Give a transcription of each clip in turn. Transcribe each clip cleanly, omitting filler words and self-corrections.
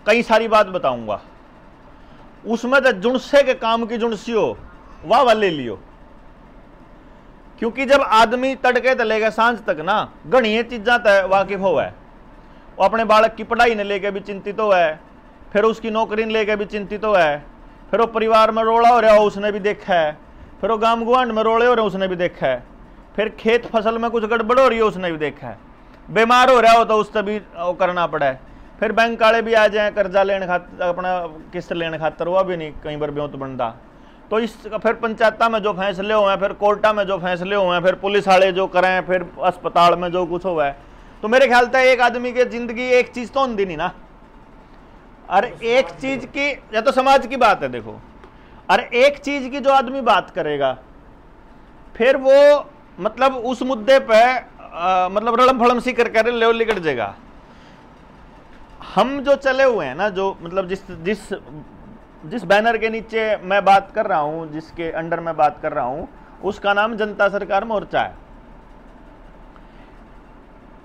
कई सारी बात बताऊंगा, उसमें तो जुड़से के काम की जुड़सी हो वाह ले लियो। क्योंकि जब आदमी तड़के तलेगा सांझ तक ना घनी चीजा तय वाकिफ होवे, वो अपने बालक की पढ़ाई ने लेके भी चिंतित हो है, फिर उसकी नौकरी ने लेके भी चिंतित हो है, फिर वो परिवार में रोड़ा हो रहा हो उसने भी देखा है, फिर वो गांव गुआंढ में रोड़े हो रहे उसने भी देखा है, फिर खेत फसल में कुछ गड़बड़ हो रही है उसने भी देखा है, बीमार हो रहा हो तो उससे भी वो करना पड़ा है, फिर बैंक वाले भी आ जाए कर्जा लेने खातर अपना किस्त लेने खातर, वह भी नहीं कई बार ब्योत बनता। तो इस फिर पंचायत में जो फैसले हुए हैं, फिर कोर्टा में जो फैसले हुए हैं, फिर पुलिस वाले जो करें, फिर अस्पताल में जो कुछ हुआ है, तो मेरे ख्याल से एक आदमी की जिंदगी एक चीज तो होती नहीं ना। अरे एक चीज की, या तो समाज की बात है देखो, अरे एक चीज की जो आदमी बात करेगा फिर वो मतलब उस मुद्दे पे मतलब रड़म फड़म सी कर ले लिकट जाएगा। हम जो चले हुए हैं ना, जो मतलब जिस बैनर के नीचे मैं बात कर रहा हूं, जिसके अंडर मैं बात कर रहा हूं, उसका नाम जनता सरकार मोर्चा है।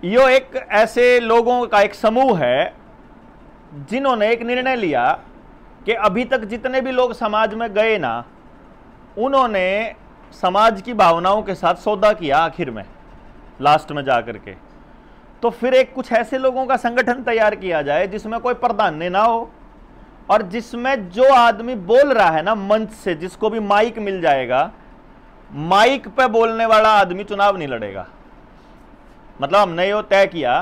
यो एक ऐसे लोगों का एक समूह है जिन्होंने एक निर्णय लिया कि अभी तक जितने भी लोग समाज में गए ना, उन्होंने समाज की भावनाओं के साथ सौदा किया आखिर में, लास्ट में जाकर के। तो फिर एक कुछ ऐसे लोगों का संगठन तैयार किया जाए जिसमें कोई प्राधान्य ना हो, और जिसमें जो आदमी बोल रहा है ना मंच से, जिसको भी माइक मिल जाएगा, माइक पे बोलने वाला आदमी चुनाव नहीं लड़ेगा। मतलब हमने ये तय किया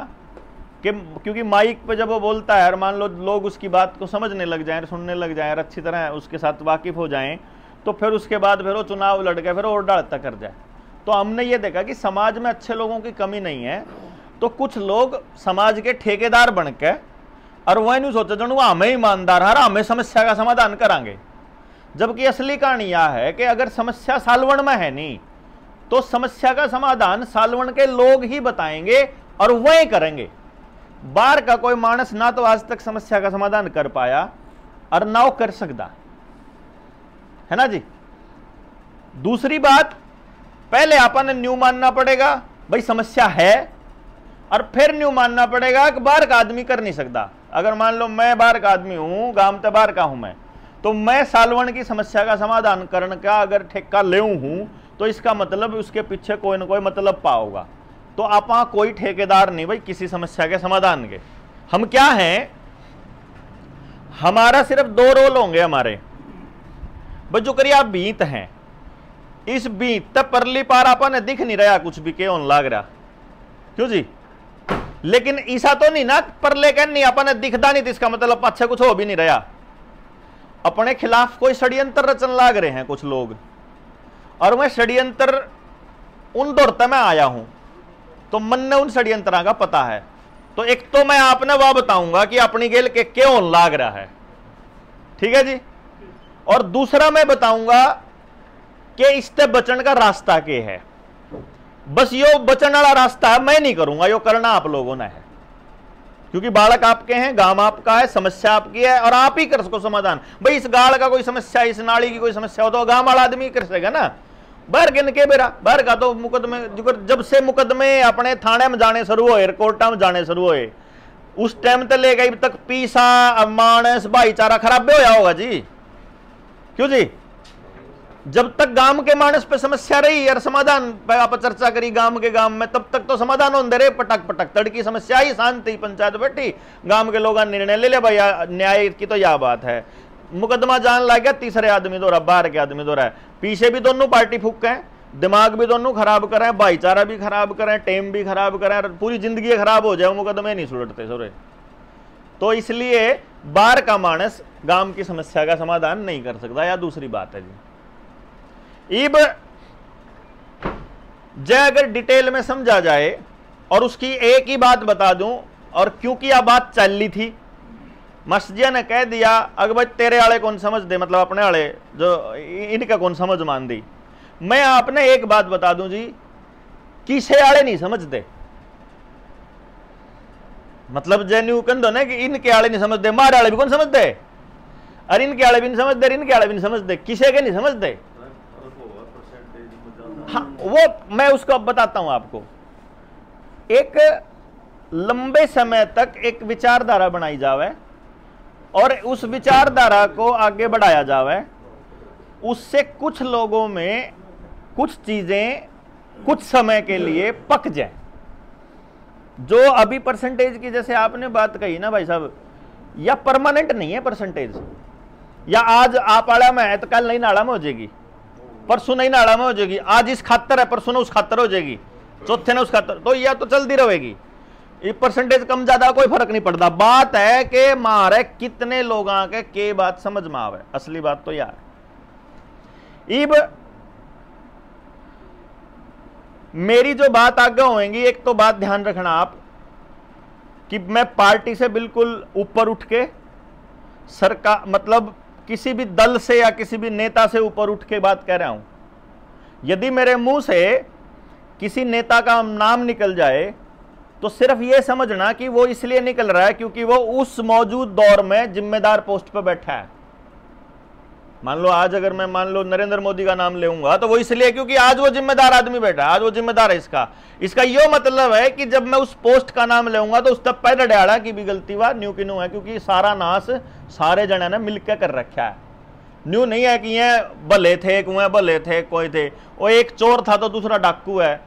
कि क्योंकि माइक पे जब वो बोलता है और मान लो लोग उसकी बात को समझने लग जाएं, सुनने लग जाएं और अच्छी तरह उसके साथ वाकिफ हो जाएं, तो फिर उसके बाद फिर वो चुनाव लड़ के फिर और डालता कर जाए। तो हमने ये देखा कि समाज में अच्छे लोगों की कमी नहीं है, तो कुछ लोग समाज के ठेकेदार बन के, और वह नहीं सोचा जनू हमें ईमानदार है, हमें समस्या का समाधान करांगे। जबकि असली कहानी यह है कि अगर समस्या सालवण में है नहीं, तो समस्या का समाधान सालवण के लोग ही बताएंगे और वही करेंगे। बाहर का कोई मानस ना तो आज तक समस्या का समाधान कर पाया और ना वो कर सकता है ना जी। दूसरी बात, पहले अपन ने न्यू मानना पड़ेगा भाई समस्या है, और फिर न्यू मानना पड़ेगा कि बाहर का आदमी कर नहीं सकता। अगर मान लो मैं बाहर का आदमी हूं, गांव से बाहर का हूं मैं, तो मैं सालवण की समस्या का समाधान करने का अगर ठेका लेऊं हूं, तो इसका मतलब उसके पीछे कोई ना कोई मतलब पाओगा। तो आप कोई ठेकेदार नहीं भाई किसी समस्या के समाधान के। हम क्या हैं, हमारा सिर्फ दो रोल होंगे हमारे। भाई जो करिए आप बीत हैं, इस बीत तक परली पार आपने दिख नहीं रहा कुछ भी के होने लग रहा, क्यों जी? लेकिन ऐसा तो नहीं ना परले कह नहीं अपने दिखता नहीं, तो इसका मतलब अच्छा कुछ हो भी नहीं रहा। अपने खिलाफ कोई षड्यंत्र रचन लाग रहे हैं कुछ लोग, और मैं षड्यंत्र उन दौड़ते में आया हूं, तो मन ने उन षड्यंत्रा का पता है। तो एक तो मैं आपने वह बताऊंगा कि अपनी गेल के क्यों लाग रहा है, ठीक है जी, और दूसरा मैं बताऊंगा कि इससे बचने का रास्ता क्या है। बस यो बचने वाला रास्ता मैं नहीं करूंगा, यो करना आप लोगों ने है, क्योंकि बालक आपके हैं, गांव आपका है, समस्या आपकी है, और आप ही कर सको समाधान। भाई इस गाड़ का कोई समस्या, इस नाली की कोई समस्या हो तो गांव वाला आदमी कर सकेगा ना। बाहर गिन के बेरा बाहर का तो मुकदमे, जब से मुकदमे अपने थाने में जाने शुरू हुए, कोर्टा में जाने शुरू हुए, उस टाइम तक लेगा अब तक पीसा मानस भाईचारा खराब होया होगा जी, क्यों जी? जब तक गांव के मानस पे समस्या रही और समाधान पे आप चर्चा करी गांव में, तब तक तो समाधान होते रहे। पटक पटक तड़की समस्या ही, शांति पंचायत बैठी, गांव के लोग निर्णय ले भाई न्याय की तो यह बात है। मुकदमा जान लग गया, तीसरे आदमी दो रहा, बाहर के आदमी दो रहा है, पीछे भी दोनों पार्टी फूक हैं, दिमाग भी दोनों खराब करें, भाईचारा भी खराब करें, टेम भी खराब करें, पूरी जिंदगी खराब हो जाए, मुकदमे नहीं सुलटते सोरे। तो इसलिए बाहर का मानस गांव की समस्या का समाधान नहीं कर सकता, या दूसरी बात है जी। इब जय अगर डिटेल में समझा जाए, और उसकी एक ही बात बता दूं, और क्योंकि यह बात चल रही थी, मस्जिद ने कह दिया अगर भाई तेरे आले कौन समझ दे, मतलब अपने आले जो इनका कौन समझ मान दी। मैं आपने एक बात बता दूं जी, किसे आले नहीं समझते, मतलब जैन्यू कंधो ना कि इनके आले नहीं समझते, मारे आले भी कौन समझते, अरे इनके आले भी नहीं समझते, इनके आले भी नहीं समझते, किसे के नहीं समझते। हाँ वो मैं उसको अब बताता हूं आपको। एक लंबे समय तक एक विचारधारा बनाई जावे और उस विचारधारा को आगे बढ़ाया जावे, उससे कुछ लोगों में कुछ चीजें कुछ समय के लिए पक जाए। जो अभी परसेंटेज की जैसे आपने बात कही ना भाई साहब, या परमानेंट नहीं है परसेंटेज, या आज आप आड़ा में है तो कल नहीं नाड़ा में हो जाएगी, परसों नहीं नाड़ा में हो जाएगी, आज इस खातर है परसों उस खातर हो जाएगी, चौथे ने उस खातर, तो यह तो चलती रहेगी। ये परसेंटेज कम ज्यादा कोई फर्क नहीं पड़ता। बात है कि मारे कितने लोग के बात समझ में आवे, असली बात तो यार। इब मेरी जो बात आगे होएगी, एक तो बात ध्यान रखना आप कि मैं पार्टी से बिल्कुल ऊपर उठ के सरकार मतलब किसी भी दल से या किसी भी नेता से ऊपर उठ के बात कह रहा हूं। यदि मेरे मुंह से किसी नेता का नाम निकल जाए तो सिर्फ यह समझना कि वो इसलिए निकल रहा है क्योंकि वो उस मौजूद दौर में जिम्मेदार पोस्ट पर बैठा है। मान लो आज अगर मैं मान लो नरेंद्र मोदी का नाम लेऊंगा तो वो इसलिए क्योंकि आज वो जिम्मेदार आदमी बैठा है, आज वो जिम्मेदार है इसका यो मतलब है कि जब मैं उस पोस्ट का नाम लेऊंगा तो उस तब पहले डयाड़ा की भी गलती हुआ न्यू की न्यू है, क्योंकि सारा नाश सारे जने ने मिलकर कर रखा है। न्यू नहीं है कि ये भले थे कुएं भले थे कोई थे, वो एक चोर था तो दूसरा डाकू है,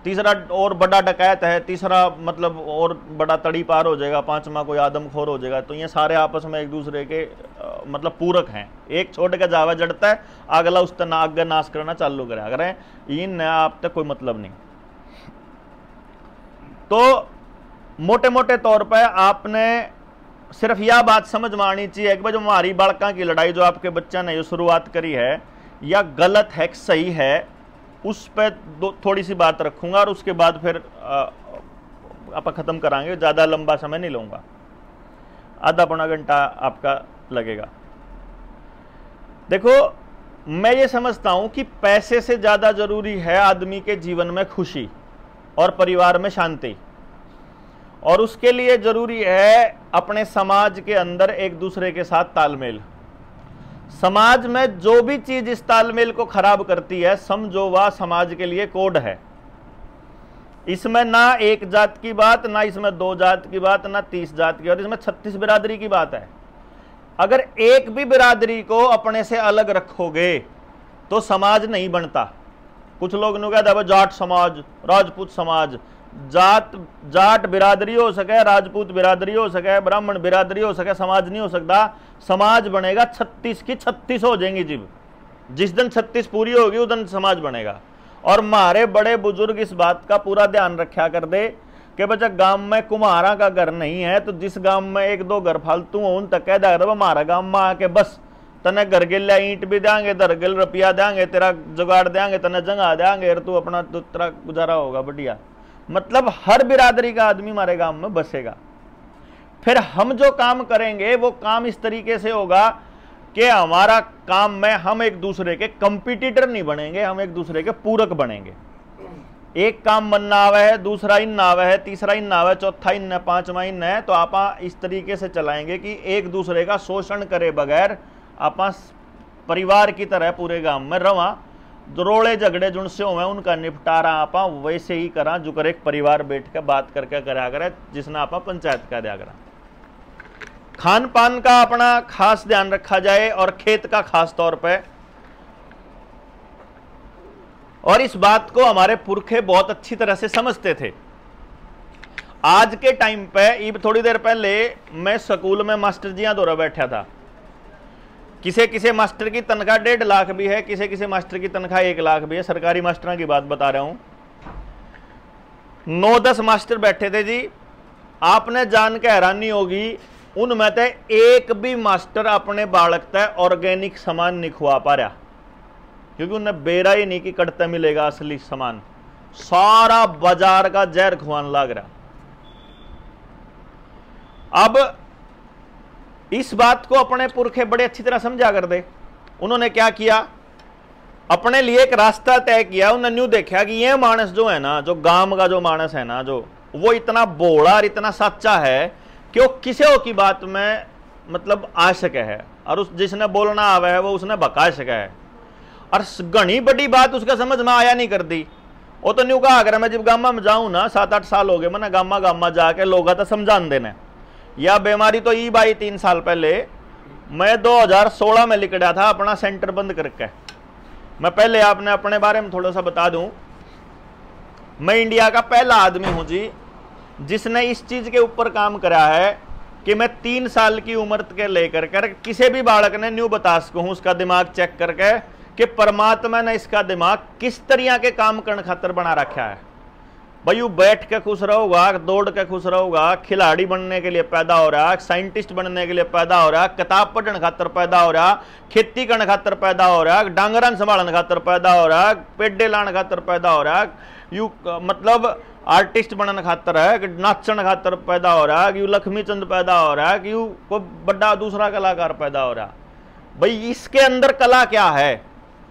तीसरा और बड़ा डकैत है, तीसरा मतलब और बड़ा तड़ी पार हो जाएगा, पांचवा कोई आदमखोर हो जाएगा। तो ये सारे आपस में एक दूसरे के मतलब पूरक हैं। एक छोड़ के जावा जड़ता है, अगला उस तरह आगे नाश करना चालू करे, अगर इन आप तक कोई मतलब नहीं। तो मोटे मोटे तौर पर आपने सिर्फ यह बात समझ में आनी चाहिए कि जो हमारी बालका की लड़ाई जो आपके बच्चा ने जो शुरुआत करी है, या गलत है कि सही है, उस पर थोड़ी सी बात रखूंगा और उसके बाद फिर आप खत्म करांगे। ज़्यादा लंबा समय नहीं लूंगा, आधा पौना घंटा आपका लगेगा। देखो, मैं ये समझता हूं कि पैसे से ज़्यादा जरूरी है आदमी के जीवन में खुशी और परिवार में शांति, और उसके लिए जरूरी है अपने समाज के अंदर एक दूसरे के साथ तालमेल। समाज में जो भी चीज इस तालमेल को खराब करती है, समझो वह समाज के लिए कोड है। इसमें ना एक जात की बात, ना इसमें दो जात की बात, ना 30 जात की बात, इसमें 36 बिरादरी की बात है। अगर एक भी बिरादरी को अपने से अलग रखोगे तो समाज नहीं बनता। कुछ लोग ने कहते हैं जाट समाज, राजपूत समाज, जाट बिरादरी हो सके, राजपूत बिरादरी हो सके, ब्राह्मण बिरादरी हो सके, समाज नहीं हो सकता। समाज बनेगा 36 की 36 हो जाएंगी जीव। जिस दिन 36 पूरी होगी उस दिन समाज बनेगा। और हमारे बड़े बुजुर्ग इस बात का पूरा ध्यान रखा कर दे कि बच्चा गांव में कुम्हारा का घर नहीं है तो जिस गांव में एक दो घर फालतू हो उन तक कह दे हमारा गांव में आके बस तने घर गिल्ला ईंट भी देंगे, दरगिल रुपया देंगे, तेरा जुगाड़ देंगे, तने जगह देंगे, तू अपना तो तेरा गुजारा होगा बढ़िया। मतलब हर बिरादरी का आदमी हमारे गांव में बसेगा। फिर हम जो काम करेंगे वो काम इस तरीके से होगा कि हमारा काम में हम एक दूसरे के कंपटीटर नहीं बनेंगे, हम एक दूसरे के पूरक बनेंगे। एक काम बनना आवे है, दूसरा इन आवे है, तीसरा इन आवे, चौथा इन है, पांचवा इन है, तो आप इस तरीके से चलाएंगे कि एक दूसरे का शोषण करे बगैर आप परिवार की तरह पूरे गांव में रवा। जो रोड़े झगड़े जुनसे हुए उनका निपटारा आप वैसे ही करा जो कर एक परिवार बैठ के बात करके करा करे, जिसने आप पंचायत का दिया करा। खान पान का अपना खास ध्यान रखा जाए और खेत का खास तौर पे। और इस बात को हमारे पुरखे बहुत अच्छी तरह से समझते थे। आज के टाइम पे थोड़ी देर पहले मैं स्कूल में मास्टर जियां दौरा बैठा था। किसी किसी मास्टर की तनख्वाह 1.5 लाख भी है, किसी किसी मास्टर की तनख्वाह 1 लाख भी है। सरकारी मास्टरों की बात बता रहा हूं। 9-10 मास्टर बैठे थे जी। आपने जान के हैरानी होगी, उनमें से एक भी मास्टर अपने बालक तक ऑर्गेनिक सामान नहीं खुआ पा रहा, क्योंकि उन्हें बेरा ही नहीं कि कटता मिलेगा असली सामान। सारा बाजार का जहर खुआन लग रहा। अब इस बात को अपने पुरखे बड़े अच्छी तरह समझा कर दे। उन्होंने क्या किया, अपने लिए एक रास्ता तय किया। उन्होंने न्यू देखा कि ये मानस जो है ना, जो गांव का जो मानस है ना, जो वो इतना बोला और इतना सच्चा है कि वो किसी की बात में मतलब आ सके है, और उस जिसने बोलना आवे है वो उसने बका सके है। और घनी बड़ी बात उसका समझ में आया नहीं कर दी। वो तो न्यू कहा अगर मैं जब गामा में जाऊं ना, 7-8 साल हो गए मैंने गामा जाके लोग तो समझान देने, या बीमारी तो ई बाई 3 साल पहले मैं 2016 में लिखड़ा था अपना सेंटर बंद करके। मैं पहले आपने अपने बारे में थोड़ा सा बता दूं, मैं इंडिया का पहला आदमी हूं जी जिसने इस चीज के ऊपर काम करा है कि मैं 3 साल की उम्र के लेकर कर किसी भी बालक ने न्यू बता सकूं उसका दिमाग चेक करके कि परमात्मा ने इसका दिमाग किस तरह के काम करने खातर बना रखा है। भाई वो बैठ के खुश रहोगा, दौड़ के खुश रहोगा, खिलाड़ी बनने के लिए पैदा हो रहा, साइंटिस्ट बनने के लिए पैदा हो रहा, किताब पढ़ने खातर पैदा हो रहा, खेती करने खातर पैदा हो रहा, डांगरन संभालने खातर पैदा हो रहा, पेडे लाने खातर पैदा हो रहा, यू मतलब आर्टिस्ट बनने खातर है, कि नाचने खातर पैदा हो रहा, कि यू लक्ष्मी चंद पैदा हो रहा, कि यू कोई बड़ा दूसरा कलाकार पैदा हो रहा। भाई इसके अंदर कला क्या है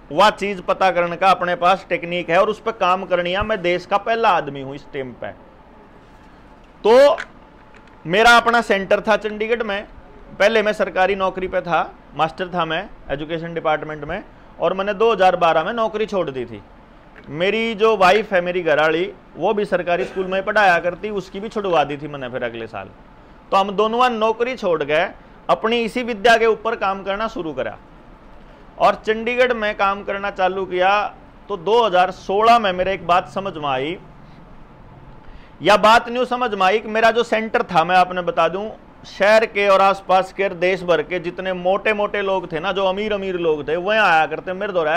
वह चीज पता करने का अपने पास टेक्निक है और उस पर काम करनी है। मैं देश का पहला आदमी हूं इस टीम पे। तो मेरा अपना सेंटर था चंडीगढ़ में। पहले मैं सरकारी नौकरी पे था, मास्टर था मैं एजुकेशन डिपार्टमेंट में, और मैंने 2012 में नौकरी छोड़ दी थी। मेरी जो वाइफ है मेरी घरवाली, वो भी सरकारी स्कूल में पढ़ाया करती, उसकी भी छुड़वा दी थी मैंने फिर अगले साल। तो हम दोनों नौकरी छोड़ गए, अपनी इसी विद्या के ऊपर काम करना शुरू करा और चंडीगढ़ में काम करना चालू किया। तो 2016 में मेरे एक बात समझ में आई, या बात न्यू समझ में आई कि मेरा जो सेंटर था, मैं आपने बता दूं, शहर के और आसपास के देश भर के जितने मोटे मोटे लोग थे ना, जो अमीर अमीर लोग थे, वह आया करते मेरे द्वारा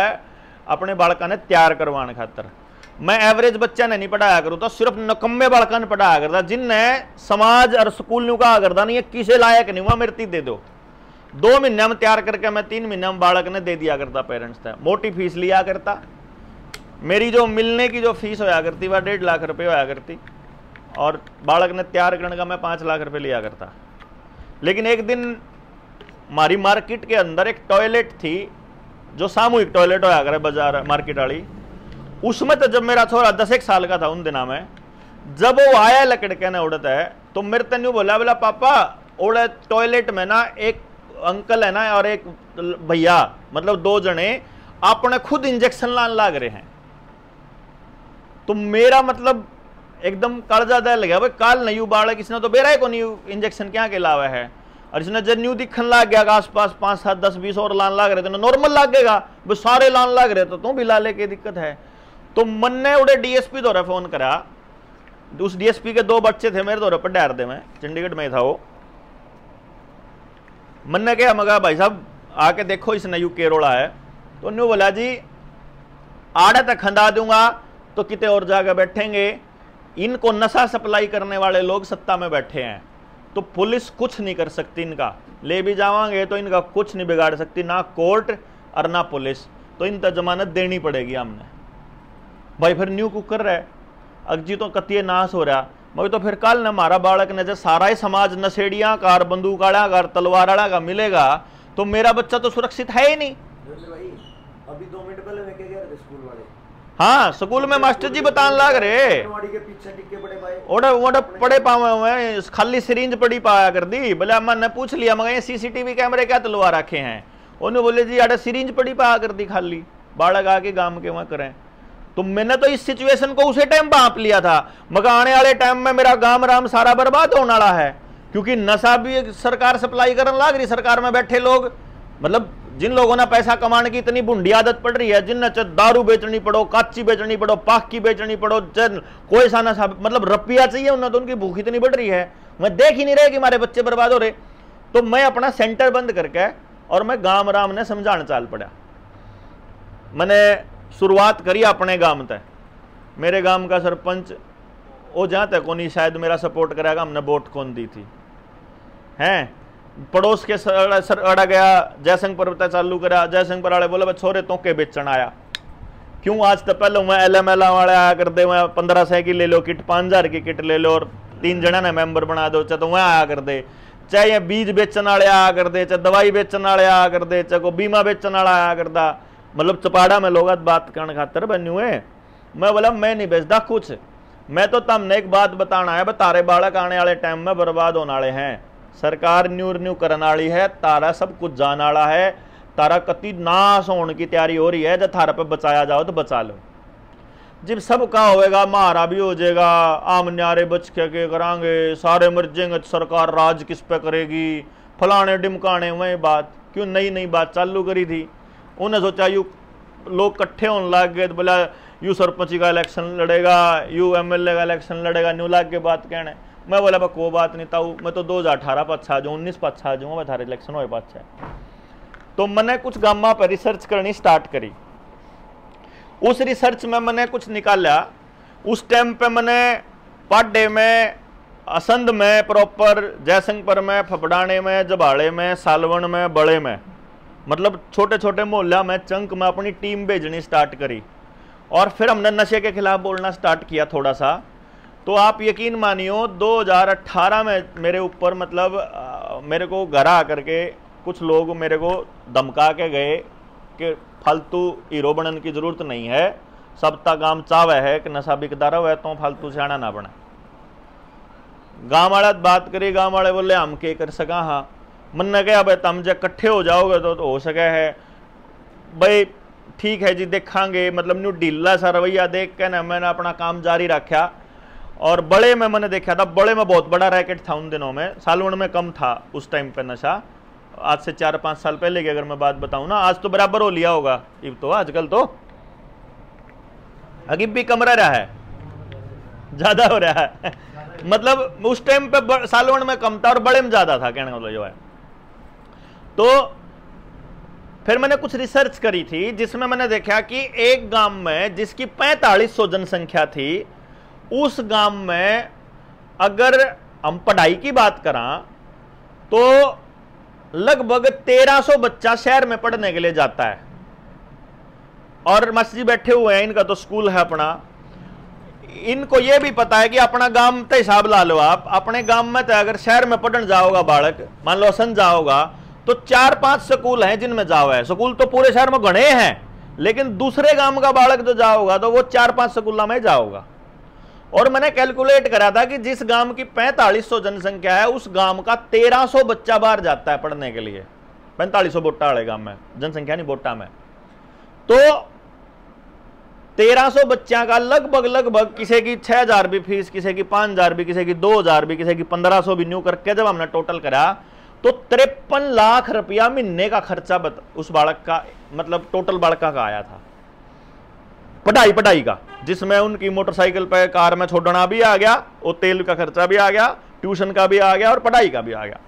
अपने बालका ने तैयार करवाने खातर। मैं एवरेज बच्चा ने नहीं पढ़ाया करूँ, तो सिर्फ नकम्मे बालका ने पढ़ाया करता, जिनने समाज और स्कूल न्यू कहा करता नहीं, ये किसे लायक नहीं हुआ, मेरे ती दे दो। 2 महीने में तैयार करके मैं 3 महीने में बालक ने दे दिया करता। पेरेंट्स था, मोटी फीस लिया करता। मेरी जो मिलने की जो फीस होया करती वह 1.5 लाख रुपये होया करती, और बालक ने तैयार करने का मैं 5 लाख रुपये लिया करता। लेकिन एक दिन हमारी मार्केट के अंदर एक टॉयलेट थी, जो सामूहिक टॉयलेट होया करे बाजार मार्केट वाली, उसमें तो जब मेरा छोरा 10 साल का था उन दिनों में, जब वो आया लकड़के ने उड़ता है, तो मेरे तन यूँ बोला पापा उड़े टॉयलेट में ना एक अंकल है ना और एक भैया, मतलब 2 जने अपने खुद इंजेक्शन लान लाग रहे हैं। तो मेरा मतलब एकदम कालजा दल गया, भाई काल नहीं बालक इसने तो बेरा को नहीं इंजेक्शन क्या के लावा है, और इसने जब न्यू दिखन लाग गया आसपास 5, 7, 10, 20 और लान लाग रहे थे, नॉर्मल लागेगा, वो सारे लान लाग रहे, तो तू भी लाले की दिक्कत है। तो मन ने उड़े डीएसपी द्वारा फोन करा। उस डीएसपी के 2 बच्चे थे मेरे द्वारा पढ़ार दे, में चंडीगढ़ में था वो। मन ने क्या मगा भाई साहब आके देखो इसने यू केरोड़ा है। तो न्यू बोला जी आड़े तक खंदा दूंगा तो किते और जाकर बैठेंगे, इनको नशा सप्लाई करने वाले लोग सत्ता में बैठे हैं, तो पुलिस कुछ नहीं कर सकती, इनका ले भी जावांगे तो इनका कुछ नहीं बिगाड़ सकती, ना कोर्ट और ना पुलिस, तो इनका जमानत देनी पड़ेगी हमने। भाई फिर न्यू कुकर रहे अगजी तो कतिये नाश हो रहा। मगर तो फिर कल न हमारा बालक ने जब सारा ही समाज नशेड़ियां कार, बंदूक आड़ा कार, तलवार आड़ा का मिलेगा, तो मेरा बच्चा तो सुरक्षित है ही नहीं। अभी 2 मिनट पहले मैं गया था स्कूल वाले, हाँ स्कूल में मास्टर जी बताने लग रहे, पड़े पावे हुए खाली सिरिंज पड़ी पाया कर दी। बोले मैंने पूछ लिया, मगर ये सीसीटीवी कैमरे क्या तलवा रखे हैं? उन्होंने बोले जी अरे सिरिंज पड़ी पाया कर दी खाली, बालक आके गांव के वहां करें। तो मैंने तो इस सिचुएशन को उसे टाइम बांप लिया था, मगर आने वाले टाइम में मेरा गांव राम सारा बर्बाद होने वाला है, क्योंकि नशा भी सरकार सप्लाई करने लग रही। सरकार में बैठे लोग, मतलब जिन लोगों ने पैसा कमाने की इतनी बुंडी आदत पड़ रही है, जिनने दारू बेचनी पड़ो, काची बेचनी पड़ो, पाक की बेचनी पड़ो, कोई सा नशा मतलब रुपया चाहिए उन्हें, तो उनकी भूख इतनी बढ़ रही है, मैं देख ही नहीं रहे कि हमारे बच्चे बर्बाद हो रहे। तो मैं अपना सेंटर बंद करके और मैं गांव राम ने समझाने चाल पड़ा। मैंने शुरुआत करी अपने गांव तक। मेरे गांव का सरपंच वो जहाँ तक को नहीं शायद मेरा सपोर्ट करेगा, हमने वोट कौन दी थी हैं। पड़ोस के सर अड़ा गया, जयसिंह पर चालू करा, जयसिंह पर वाले बोले छोरे तो के बेचन आया क्यों? आज तो पहले मैं LML वाले आया कर दे, मैं 1500 की ले लो किट, 5000 की किट ले लो और 3 जना ने मेंबर बना दो, चाहे तो वह आया कर दे, चाहे ये बीज बेचन वाले आया कर दे, चाहे दवाई बेचन वाले आया कर दे, चाहे को बीमा बेचन वाला आया करता। मतलब चपाड़ा में लोग बात करने खातर बन्यू है। मैं बोला मैं नहीं बेचता कुछ, मैं तो तुमने एक बात बताना है, तारे बालक आने वाले टाइम में बर्बाद होने वाले हैं, सरकार न्यू करने वाली है, तारा सब कुछ जाने वाला है, तारा कति नाश होने की तैयारी हो रही है, जब थारा पे बचाया जाओ तो बचा लो। जब सब का होएगा मारा भी हो जाएगा, आम न्यारे बच के करांगे, सारे मर जाएंगे, सरकार राज किस पे करेगी, फलाने डिमकाने वही बात क्यों नई नई बात चालू करी थी। उन्हें सोचा यू लोग इकट्ठे होने लग गए तो बोला यू सरपंच का इलेक्शन लड़ेगा, यू एमएलए का इलेक्शन लड़ेगा, न्यू लाग के बात कहने। मैं बोला कोई बात नहीं ताऊ, मैं तो 2018 पाछा आ जाऊँ, 19 पाछा आ जाऊँगा, मैं थारे इलेक्शन हो पाछा। तो मैंने कुछ गामा पर रिसर्च करनी स्टार्ट करी। उस रिसर्च में मैंने कुछ निकाला। उस टाइम पे मैंने पाडे में, असंध में प्रॉपर, जयसिंहपुर में, फपड़ाने में, जबाड़े में, सालवन में, बड़े में, मतलब छोटे छोटे मोहल्ला में, चंक में अपनी टीम भेजनी स्टार्ट करी। और फिर हमने नशे के खिलाफ बोलना स्टार्ट किया थोड़ा सा। तो आप यकीन मानियो 2018 में मेरे ऊपर मतलब मेरे को घर आकर के कुछ लोग मेरे को धमका के गए कि फालतू हीरो बनने की जरूरत नहीं है, सबता गांव चावे है कि नशा बिकदा रहे तो फालतू सियाना ना बने। गांव वाले बात करी, गांव वाले बोले हम के कर सका। हाँ मन ने कहा भाई तुम जब इकट्ठे हो जाओगे तो हो सके है भाई, ठीक है जी देखांगे, मतलब न्यू ढीला सा रवैया देख के ना मैंने अपना काम जारी रखा। और बड़े में मैंने देखा था, बड़े में बहुत बड़ा रैकेट था उन दिनों में, सालवन में कम था उस टाइम पे नशा। आज से 4-5 साल पहले की अगर मैं बात बताऊं ना, आज तो बराबर हो लिया होगा, इब तो आजकल तो अगीब भी कम रहा है, ज्यादा हो रहा है। मतलब उस टाइम पे सालवन में कम था और बड़े में ज्यादा था, कहने का मतलब जो है। तो फिर मैंने कुछ रिसर्च करी थी जिसमें मैंने देखा कि एक गांव में जिसकी 4500 जनसंख्या थी, उस गांव में अगर हम पढ़ाई की बात करा तो लगभग 1300 बच्चा शहर में पढ़ने के लिए जाता है। और मस्जिद बैठे हुए हैं, इनका तो स्कूल है अपना। इनको यह भी पता है कि अपना गांव तो हिसाब ला लो आप, अपने गांव में तो अगर शहर में पढ़ने जाओगा बालक, मान लो असन जाओगा तो 4-5 स्कूल हैं जिनमें जाओ है। स्कूल तो पूरे शहर में गणे हैं, लेकिन दूसरे गांव का बालक जो जाओगा तो वो 4-5 स्कूलों में जाओगा। और मैंने कैलकुलेट करा था कि जिस गांव की 4500 जनसंख्या है, उस गांव का 1300 बच्चा बाहर जाता है पढ़ने के लिए। 4500 बोटा वाले गांव में जनसंख्या नहीं, बोटा में। तो 1300 बच्चा का लगभग किसी की 6000 भी फीस, किसी की 5000 भी, किसी की 2000 भी, किसी की 1500 भी, न्यू करके जब हमने टोटल करा तो 53 लाख रुपया महीने का खर्चा उस बालक का, मतलब टोटल बालक का आया था पढ़ाई का, जिसमें उनकी मोटरसाइकिल पे, कार में छोड़ना भी आ गया, और तेल का खर्चा भी आ गया, ट्यूशन का भी आ गया और पढ़ाई का भी आ गया।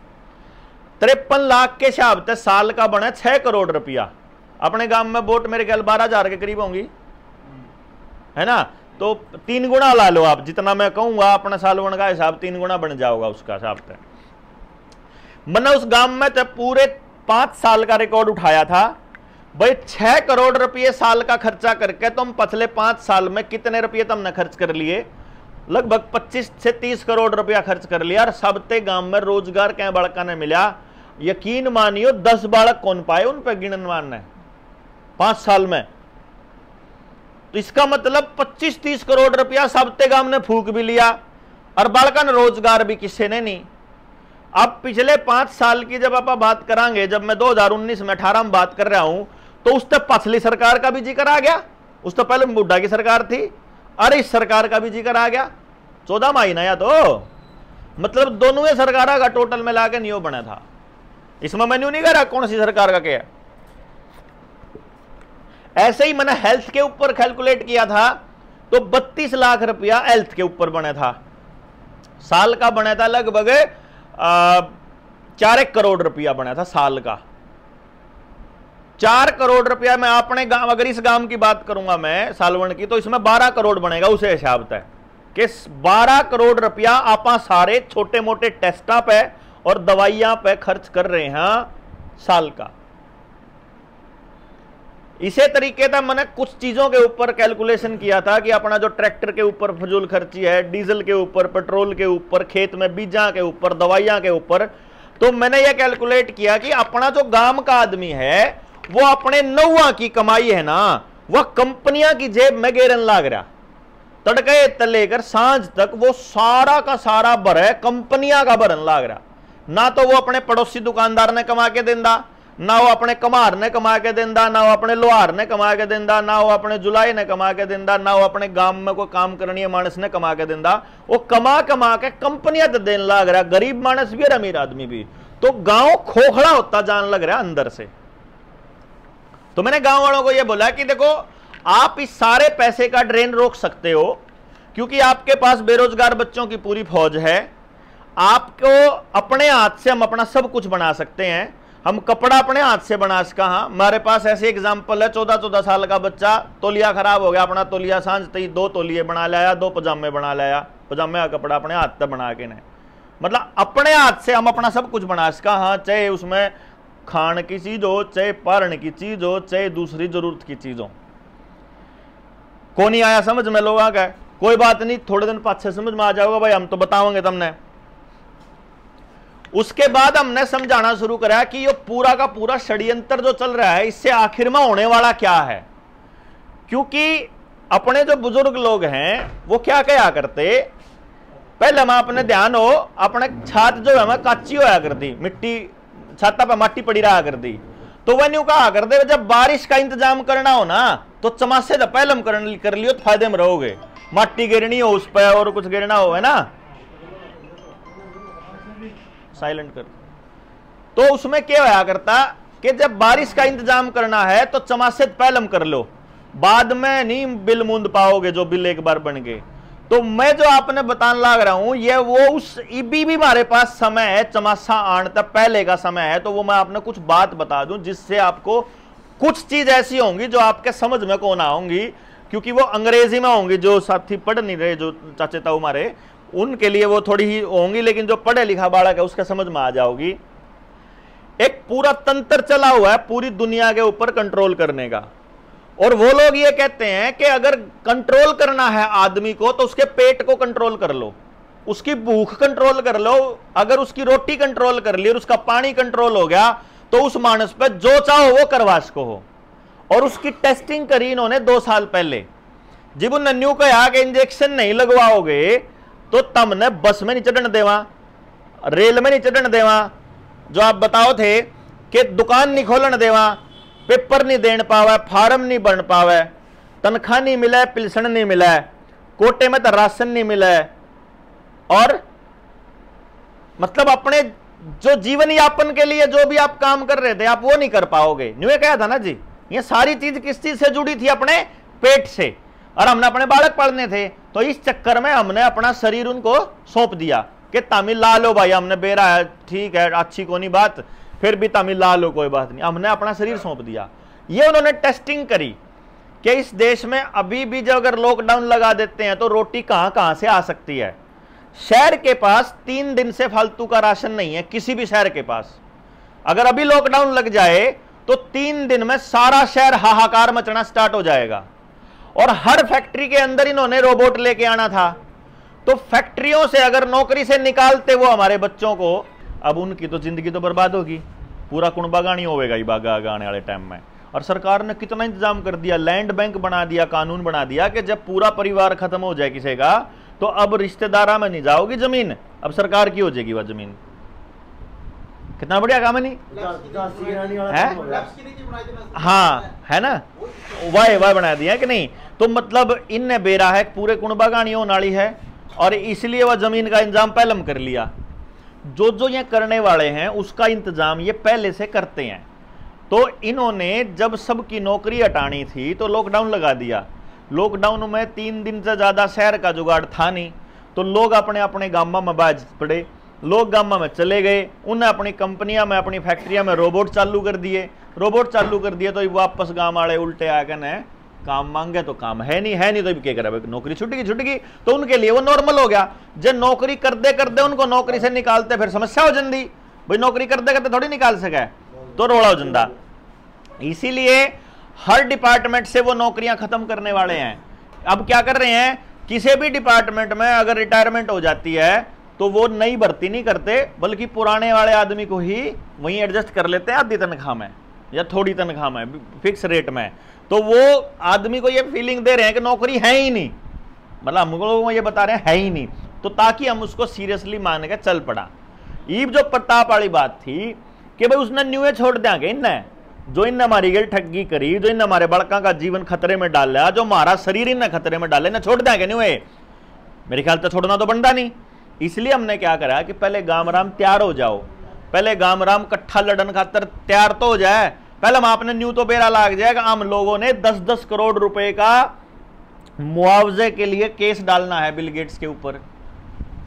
53 लाख के हिसाब से साल का बने 6 करोड़ रुपया। अपने गांव में वोट मेरे ख्याल 12,000 के करीब होंगी, है ना। तो 3 गुना ला लो आप, जितना मैं कहूंगा अपना सालवन का हिसाब 3 गुना बन जाओगा उसका हिसाब से। मैंने उस गांव में तो पूरे 5 साल का रिकॉर्ड उठाया था भाई। 6 करोड़ रुपये साल का खर्चा करके तुम पिछले 5 साल में कितने रुपये तुमने खर्च कर लिए? लगभग 25 से 30 करोड़ रुपया खर्च कर लिया। और सबते गांव में रोजगार क्या बालका ने मिला? यकीन मानियो 10 बालक कौन पाए उन पर गिनन मानने 5 साल में। तो इसका मतलब 25-30 करोड़ रुपया सबते गांव ने फूक भी लिया और बालका ने रोजगार भी किसी ने नहीं। अब पिछले 5 साल की जब आप बात करांगे, जब मैं 2019 में 18 में बात कर रहा हूं, तो उस तक पछली सरकार का भी जिक्र आ गया। उस तो पहले बुड्ढा की सरकार थी, अरे इस सरकार का भी जिक्र आ गया। 14 महीना या तो मतलब दोनों सरकार का टोटल मिला के नियो बना था। इसमें मैं नहीं कह रहा कौन सी सरकार का क्या। ऐसे ही मैंने हेल्थ के ऊपर कैलकुलेट किया था तो 32 लाख रुपया हेल्थ के ऊपर बना था। साल का बना था लगभग 4 करोड़ रुपया बना था साल का। 4 करोड़ रुपया मैं अपने गांव, अगर इस गांव की बात करूंगा मैं सालवन की, तो इसमें 12 करोड़ बनेगा उसे हिसाब तय कि 12 करोड़ रुपया आप सारे छोटे मोटे टेस्टा पे और दवाइयां पे खर्च कर रहे हैं साल का। इसे तरीके था मैंने कुछ चीजों के ऊपर कैलकुलेशन किया था कि अपना जो ट्रैक्टर के ऊपर फजूल खर्ची है, डीजल के ऊपर, पेट्रोल के ऊपर, खेत में बीजा के ऊपर, दवाइयां के ऊपर, तो मैंने यह कैलकुलेट किया कि अपना जो गांव का आदमी है वो अपने नौवा की कमाई है ना, वह कंपनियां की जेब में गेरन लाग रहा। तड़के तक लेकर सांझ तक वो सारा का सारा भरे कंपनियां का भरन लाग रहा। ना तो वो अपने पड़ोसी दुकानदार ने कमा के देंदा, ना वो अपने कमार ने कमा के देंदा, ना वो अपने लोहार ने कमा के देंदा, ना वो अपने जुलाई ने कमा के देंदा, ना वो अपने गांव में कोई काम करनी मानस ने कमा के देंदा। वो कमा कमा के कंपनियां तो देने लग रहा, गरीब मानस भी और अमीर आदमी भी। तो गांव खोखला होता जान लग रहा अंदर से। तो मैंने गांव वालों को यह बोला कि देखो आप इस सारे पैसे का ड्रेन रोक सकते हो, क्योंकि आपके पास बेरोजगार बच्चों की पूरी फौज है। आपको अपने हाथ से हम अपना सब कुछ बना सकते हैं। हम कपड़ा अपने हाथ से बना सका। हाँ, हमारे पास ऐसे एग्जाम्पल है, 14-14 साल का बच्चा, तौलिया खराब हो गया, अपना तौलिया सांझ तई 2 तौलिए बना लाया, 2 पजामे बना लाया, पजामे का कपड़ा अपने हाथ से बना के ने, मतलब अपने हाथ से हम अपना सब कुछ बना सका। हाँ, चाहे उसमें खान की चीज हो, चाहे पारण की चीज हो, चाहे दूसरी जरूरत की चीज हो। को नहीं आया समझ में लोग आ गए, कोई बात नहीं, थोड़े दिन पाछे समझ में आ जाओगे भाई, हम तो बताओगे तुमने। उसके बाद हमने समझाना शुरू करा कि ये पूरा का पूरा षड्यंत्र जो चल रहा है, इससे आखिर में होने वाला क्या है। क्योंकि अपने जो बुजुर्ग लोग हैं वो क्या कहा करते, पहले हम अपने ध्यान हो, अपने छात जो है मैं काची होया करती, मिट्टी छाता पर माटी पड़ी रहा करती। तो वह न्यू कहा करते जब बारिश का इंतजाम करना हो ना तो चमासे तो पहले हम कर लियो तो फायदे में रहोगे। माटी गिरनी हो उस पर और कुछ गिरना हो, है ना, साइलेंट कर। तो उसमें क्या होया करता कि जब बारिश का इंतजाम करना है तो चमासे पहले हम कर लो, बाद में नहीं बिल मूंद पाओगे जो बिल एक बार बन गए। तो मैं जो आपने बताने लग रहा हूं ये वो उस भी हमारे पास समय है, चमासा आने तक पहले का समय है। तो वो मैं आपने कुछ बात बता दूं जिससे आपको कुछ चीज ऐसी होंगी जो आपके समझ में को ना होंगी, क्योंकि वो अंग्रेजी में होंगी। जो साथी पढ़ नहीं रहे, जो चाचे ताऊ हमारे, उनके लिए वो थोड़ी ही होंगी, लेकिन जो पढ़े लिखा बालक है उसके समझ में आ जाओगी। एक पूरा तंत्र चला हुआ है पूरी दुनिया के ऊपर कंट्रोल करने का, और वो लोग ये कहते हैं कि अगर कंट्रोल करना है आदमी को तो उसके पेट को कंट्रोल कर लो, उसकी भूख कंट्रोल कर लो। अगर उसकी रोटी कंट्रोल कर ली और उसका पानी कंट्रोल हो गया तो उस मानस पे जो चाहो वो करवा सको हो। और उसकी टेस्टिंग करी इन्होंने 2 साल पहले। जब उन नन्नू को यहाँ के इंजेक्शन नहीं लगवाओगे तो तमने बस में नहीं चढ़न देवा, रेल में नहीं चढ़न देवा, जो आप बताओ थे कि दुकान नहीं खोलन देवा, पेपर नहीं देन पावे, फार्म नहीं बन पावे, तनख्वाह नहीं मिले, पिलसन नहीं मिले, कोटे में तो राशन नहीं मिले, और मतलब अपने जो जीवन यापन के लिए जो भी आप काम कर रहे थे आप वो नहीं कर पाओगे। न्यू कहा था ना जी, ये सारी चीज किस चीज से जुड़ी थी, अपने पेट से। और हमने अपने बालक पालने थे तो इस चक्कर में हमने अपना शरीर उनको सौंप दिया कि तमिल ला लो भाई, हमने बेरा है, ठीक है, अच्छी कोनी बात, फिर भी तमिल ला लो, कोई बात नहीं, हमने अपना शरीर सौंप दिया। ये उन्होंने टेस्टिंग करी कि इस देश में अभी भी जब अगर लॉकडाउन लगा देते हैं तो रोटी कहां कहां से आ सकती है। शहर के पास 3 दिन से फालतू का राशन नहीं है, किसी भी शहर के पास। अगर अभी लॉकडाउन लग जाए तो 3 दिन में सारा शहर हाहाकार मचना स्टार्ट हो जाएगा। और हर फैक्ट्री के अंदर इन्होंने रोबोट लेके आना था। तो फैक्ट्रियों से अगर नौकरी से निकालते वो हमारे बच्चों को, अब उनकी तो जिंदगी तो बर्बाद होगी, पूरा कुणबा गानी होगा ही बागा आने वाले टाइम में। और सरकार ने कितना इंतजाम कर दिया, लैंड बैंक बना दिया, कानून बना दिया कि जब पूरा परिवार खत्म हो जाए किसी का तो अब रिश्तेदारा में नहीं जाओगी जमीन, अब सरकार की हो जाएगी वह जमीन। कितना बढ़िया काम है, नहीं है? हाँ, है ना, वाह बना दिया कि नहीं। तो मतलब इनने बेरा है पूरे कुणबा गानी होने वाली है, और इसलिए वह जमीन का इंतजाम पहले हम कर लिया। जो ये करने वाले हैं उसका इंतजाम ये पहले से करते हैं। तो इन्होंने जब सबकी नौकरी हटानी थी तो लॉकडाउन लगा दिया। लॉकडाउन में 3 दिन से ज्यादा शहर का जुगाड़ था नहीं, तो लोग अपने अपने गामा में बाज पड़े, लोग गामा में चले गए, उन्हें अपनी कंपनियां में, अपनी फैक्ट्रियां में रोबोट चालू कर दिए। रोबोट चालू कर दिए तो वापस गांव वाले उल्टे आकर ने काम मांगे तो काम है नहीं तो क्या करे, नौकरी छूट गई। तो उनके लिए वो नॉर्मल हो गया। जब नौकरी करते करते उनको नौकरी से निकालते फिर समस्या हो जाती, भाई नौकरी करते करते थोड़ी निकाल सके, तो रोड़ा हो जाता। इसीलिए हर डिपार्टमेंट से वो नौकरियां खत्म करने वाले हैं। अब क्या कर रहे हैं, किसी भी डिपार्टमेंट में अगर रिटायरमेंट हो जाती है तो वो नई भर्ती नहीं करते, बल्कि पुराने वाले आदमी को ही वहीं एडजस्ट कर लेते हैं, आधी तनख्वाह में या थोड़ी तनख्वाह में, फिक्स रेट में। तो वो आदमी को ये फीलिंग दे रहे हैं कि नौकरी है ही नहीं, मतलब हमको ये बता रहे हैं है ही नहीं, तो ताकि हम उसको सीरियसली मान के चल पड़ा। ईब जो प्रताप वाली बात थी कि भाई उसने न्यूए छोड़ देंगे इन्हें, जो इन हमारी गल ठगी करी, जो इन हमारे बड़का का जीवन खतरे में डाला, जो हमारा शरीर इन खतरे में डाले ना, छोड़ देंगे न्यूए। मेरे ख्याल से छोड़ना तो बनता नहीं। इसलिए हमने क्या करा कि पहले गामराम तैयार हो जाओ, पहले गामराम कट्ठा लड़न खातर तैयार तो हो जाए, पहले हम आपने न्यू तो बेरा लाग जाएगा। हम लोगों ने 10-10 करोड़ रुपए का मुआवजे के लिए केस डालना है बिल गेट्स के ऊपर,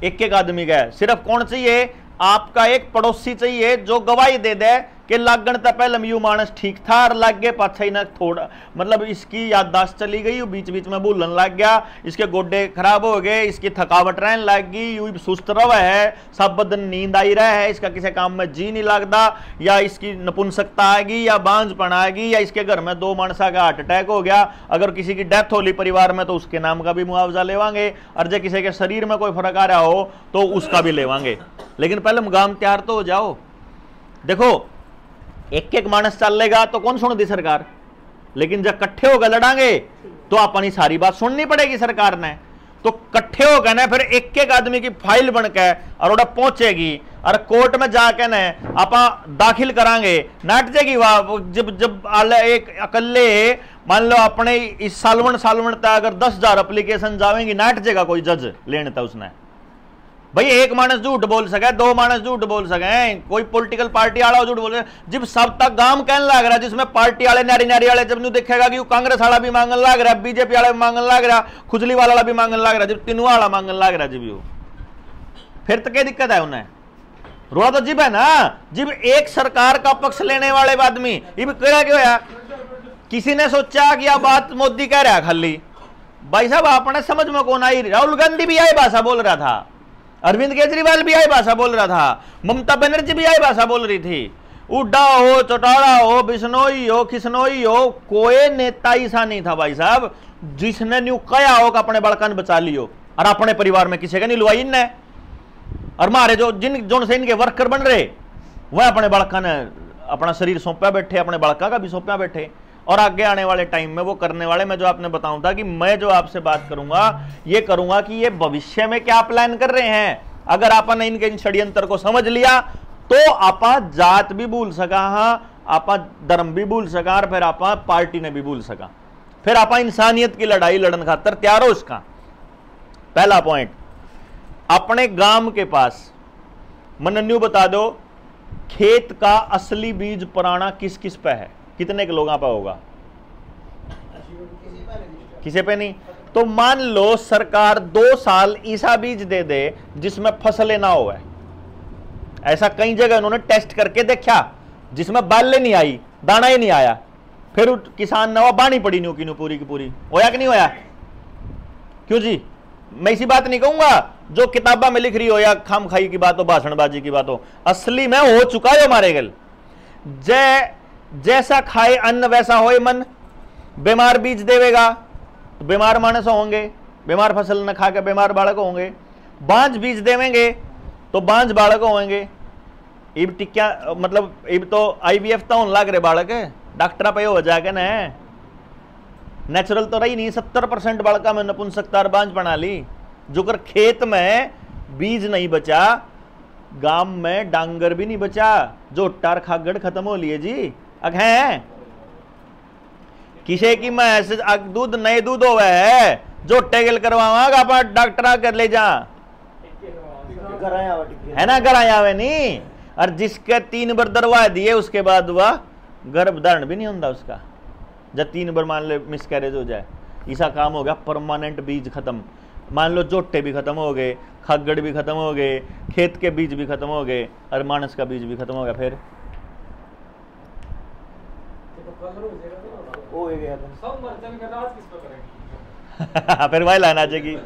एक एक आदमी का। सिर्फ कौन चाहिए? आपका एक पड़ोसी चाहिए जो गवाही दे दे कि लागण तक पहले यू मानस ठीक था और लागे पाछा ना थोड़ा, मतलब इसकी याददाश्त चली गई, बीच बीच में भूलन लग गया, इसके गोड्डे खराब हो गए, इसकी थकावट रहने लग गई, यू सुस्त रवा है, सब बदन नींद आई रहा है, इसका किसी काम में जी नहीं लगता, या इसकी नपुंसकता आ गई, या बांझपन आ गई, या इसके घर में 2 मानसा का हार्ट अटैक हो गया। अगर किसी की डेथ होली परिवार में तो उसके नाम का भी मुआवजा लेवांगे, और जो किसी के शरीर में कोई फर्क आ रहा हो तो उसका भी लेवांगे। लेकिन पहले मुगाम तैयार तो हो जाओ। देखो एक एक मानस चल लेगा तो कौन सुन दी सरकार, लेकिन जब कट्ठे होकर लड़ांगे तो अपनी सारी बात सुननी पड़ेगी सरकार ने। तो कट्ठे होकर ना फिर एक एक आदमी की फाइल बनकर और ओड़ा पहुंचेगी और कोर्ट में जाके ना आपा दाखिल करांगे, नाट जाएगी वह। जब एक अकल्ले मान लो अपने इस सालवन तक अगर 10,000 एप्लीकेशन जावेंगी, नाट जाएगा कोई जज लेने था उसने। भाई एक मानस झूठ बोल सके, 2 मानस झूठ बोल सके, कोई पॉलिटिकल पार्टी वाला झूठ बोल सके, जब सब तक गांव कहने लग रहा, जिसमें पार्टी वाले नारी वाले जब न्यू देखेगा कि कांग्रेस वाला भी मांगन लग रहा, बीजेपी वाला भी मांगन लग रहा, खुजली वाला भी मांगन लग रहा, जब तीनों वाला मांगन लग रहा, जब फिर तो क्या दिक्कत है उन्हें? रोआ तो जिब है ना, जब एक सरकार का पक्ष लेने वाले आदमी ये कह क्यों है? किसी ने सोचा कि यह बात मोदी कह रहा है खाली, भाई साहब आपने समझ में कौन आई? राहुल गांधी भी यही भाषा बोल रहा था, अरविंद केजरीवाल भी यही भाषा बोल रहा था, ममता बनर्जी भी यही भाषा बोल रही थी। उड्डा हो, चौटाला हो, बिश्नोई हो, खिसनोई हो, कोई नेता ऐसा नहीं था भाई साहब जिसने न्यू कया हो कि अपने बड़कन बचा लियो और अपने परिवार में किसी का नहीं लुआई इनने। और मारे जो से इनके वर्कर बन रहे वह अपने बड़का ने अपना शरीर सौंपा बैठे, अपने बड़का का भी सौंपा बैठे। और आगे आने वाले टाइम में वो करने वाले, मैं जो आपने बताऊं था कि मैं जो आपसे बात करूंगा ये करूंगा कि ये भविष्य में क्या प्लान कर रहे हैं। अगर आपने इनके इन षड्यंत्र को समझ लिया तो आपा जात भी भूल सका, हाँ आपा धर्म भी भूल सका, और फिर आपा पार्टी ने भी भूल सका, फिर आपा इंसानियत की लड़ाई लड़न खातर तैयार हो। इसका पहला पॉइंट, अपने गांव के पास मनन्यू बता दो खेत का असली बीज पुराना किस किस पे है, कितने के लोगों पे होगा? किसी पे नहीं। तो मान लो सरकार 2 साल ऐसा बीज दे दे जिसमें फसलें ना हो। ऐसा कई जगह उन्होंने टेस्ट करके देखा जिसमें बाले नहीं आई, दाना ही नहीं आया, फिर किसान ने बानी पड़ी न्यू की पूरी की पूरी, होया कि नहीं होया? क्यों जी? मैं इसी बात नहीं कहूंगा जो किताबा में लिख रही हो या खाम खाई की बात हो, भाषणबाजी की बात हो, असली में हो चुका है हमारे गल। जैसा खाए अन्न वैसा होए मन। बीमार बीज देवेगा तो बीमार मानस होंगे, बीमार फसल न खा के बीमार बालक होंगे। बांझ बीज देवेंगे तो बांझ बालक होंगे। इब टिक्या मतलब इब तो IVF तो होने लग रहे बालक, डॉक्टर पे हो जाके न, नेचुरल तो रही नहीं। 70% बालका में नपुंसकता और बांझ बना ली। जो कर खेत में बीज नहीं बचा, गांव में डांगर भी नहीं बचा, जो टार खागड़ खत्म हो लिए जी। अग हैं किसे की मैं ऐसे दूध नए दूध हो है जो टेगल करवावागा आप डॉक्टर कर ले जा, है ना, घर आया हुए नहीं। और जिसके 3 बार दरवा दिए उसके बाद वह गर्भ धारण भी नहीं होता उसका, जब 3 बार मान ले मिसकैरेज हो जाए, ऐसा काम हो गया। परमानेंट बीज खत्म। मान लो जोटे भी खत्म हो गए, खगड़ भी खत्म हो गए, खेत के बीज भी खत्म हो गए, और मानस का बीज भी खत्म हो गया। फिर फिर वही लाना चाहिए।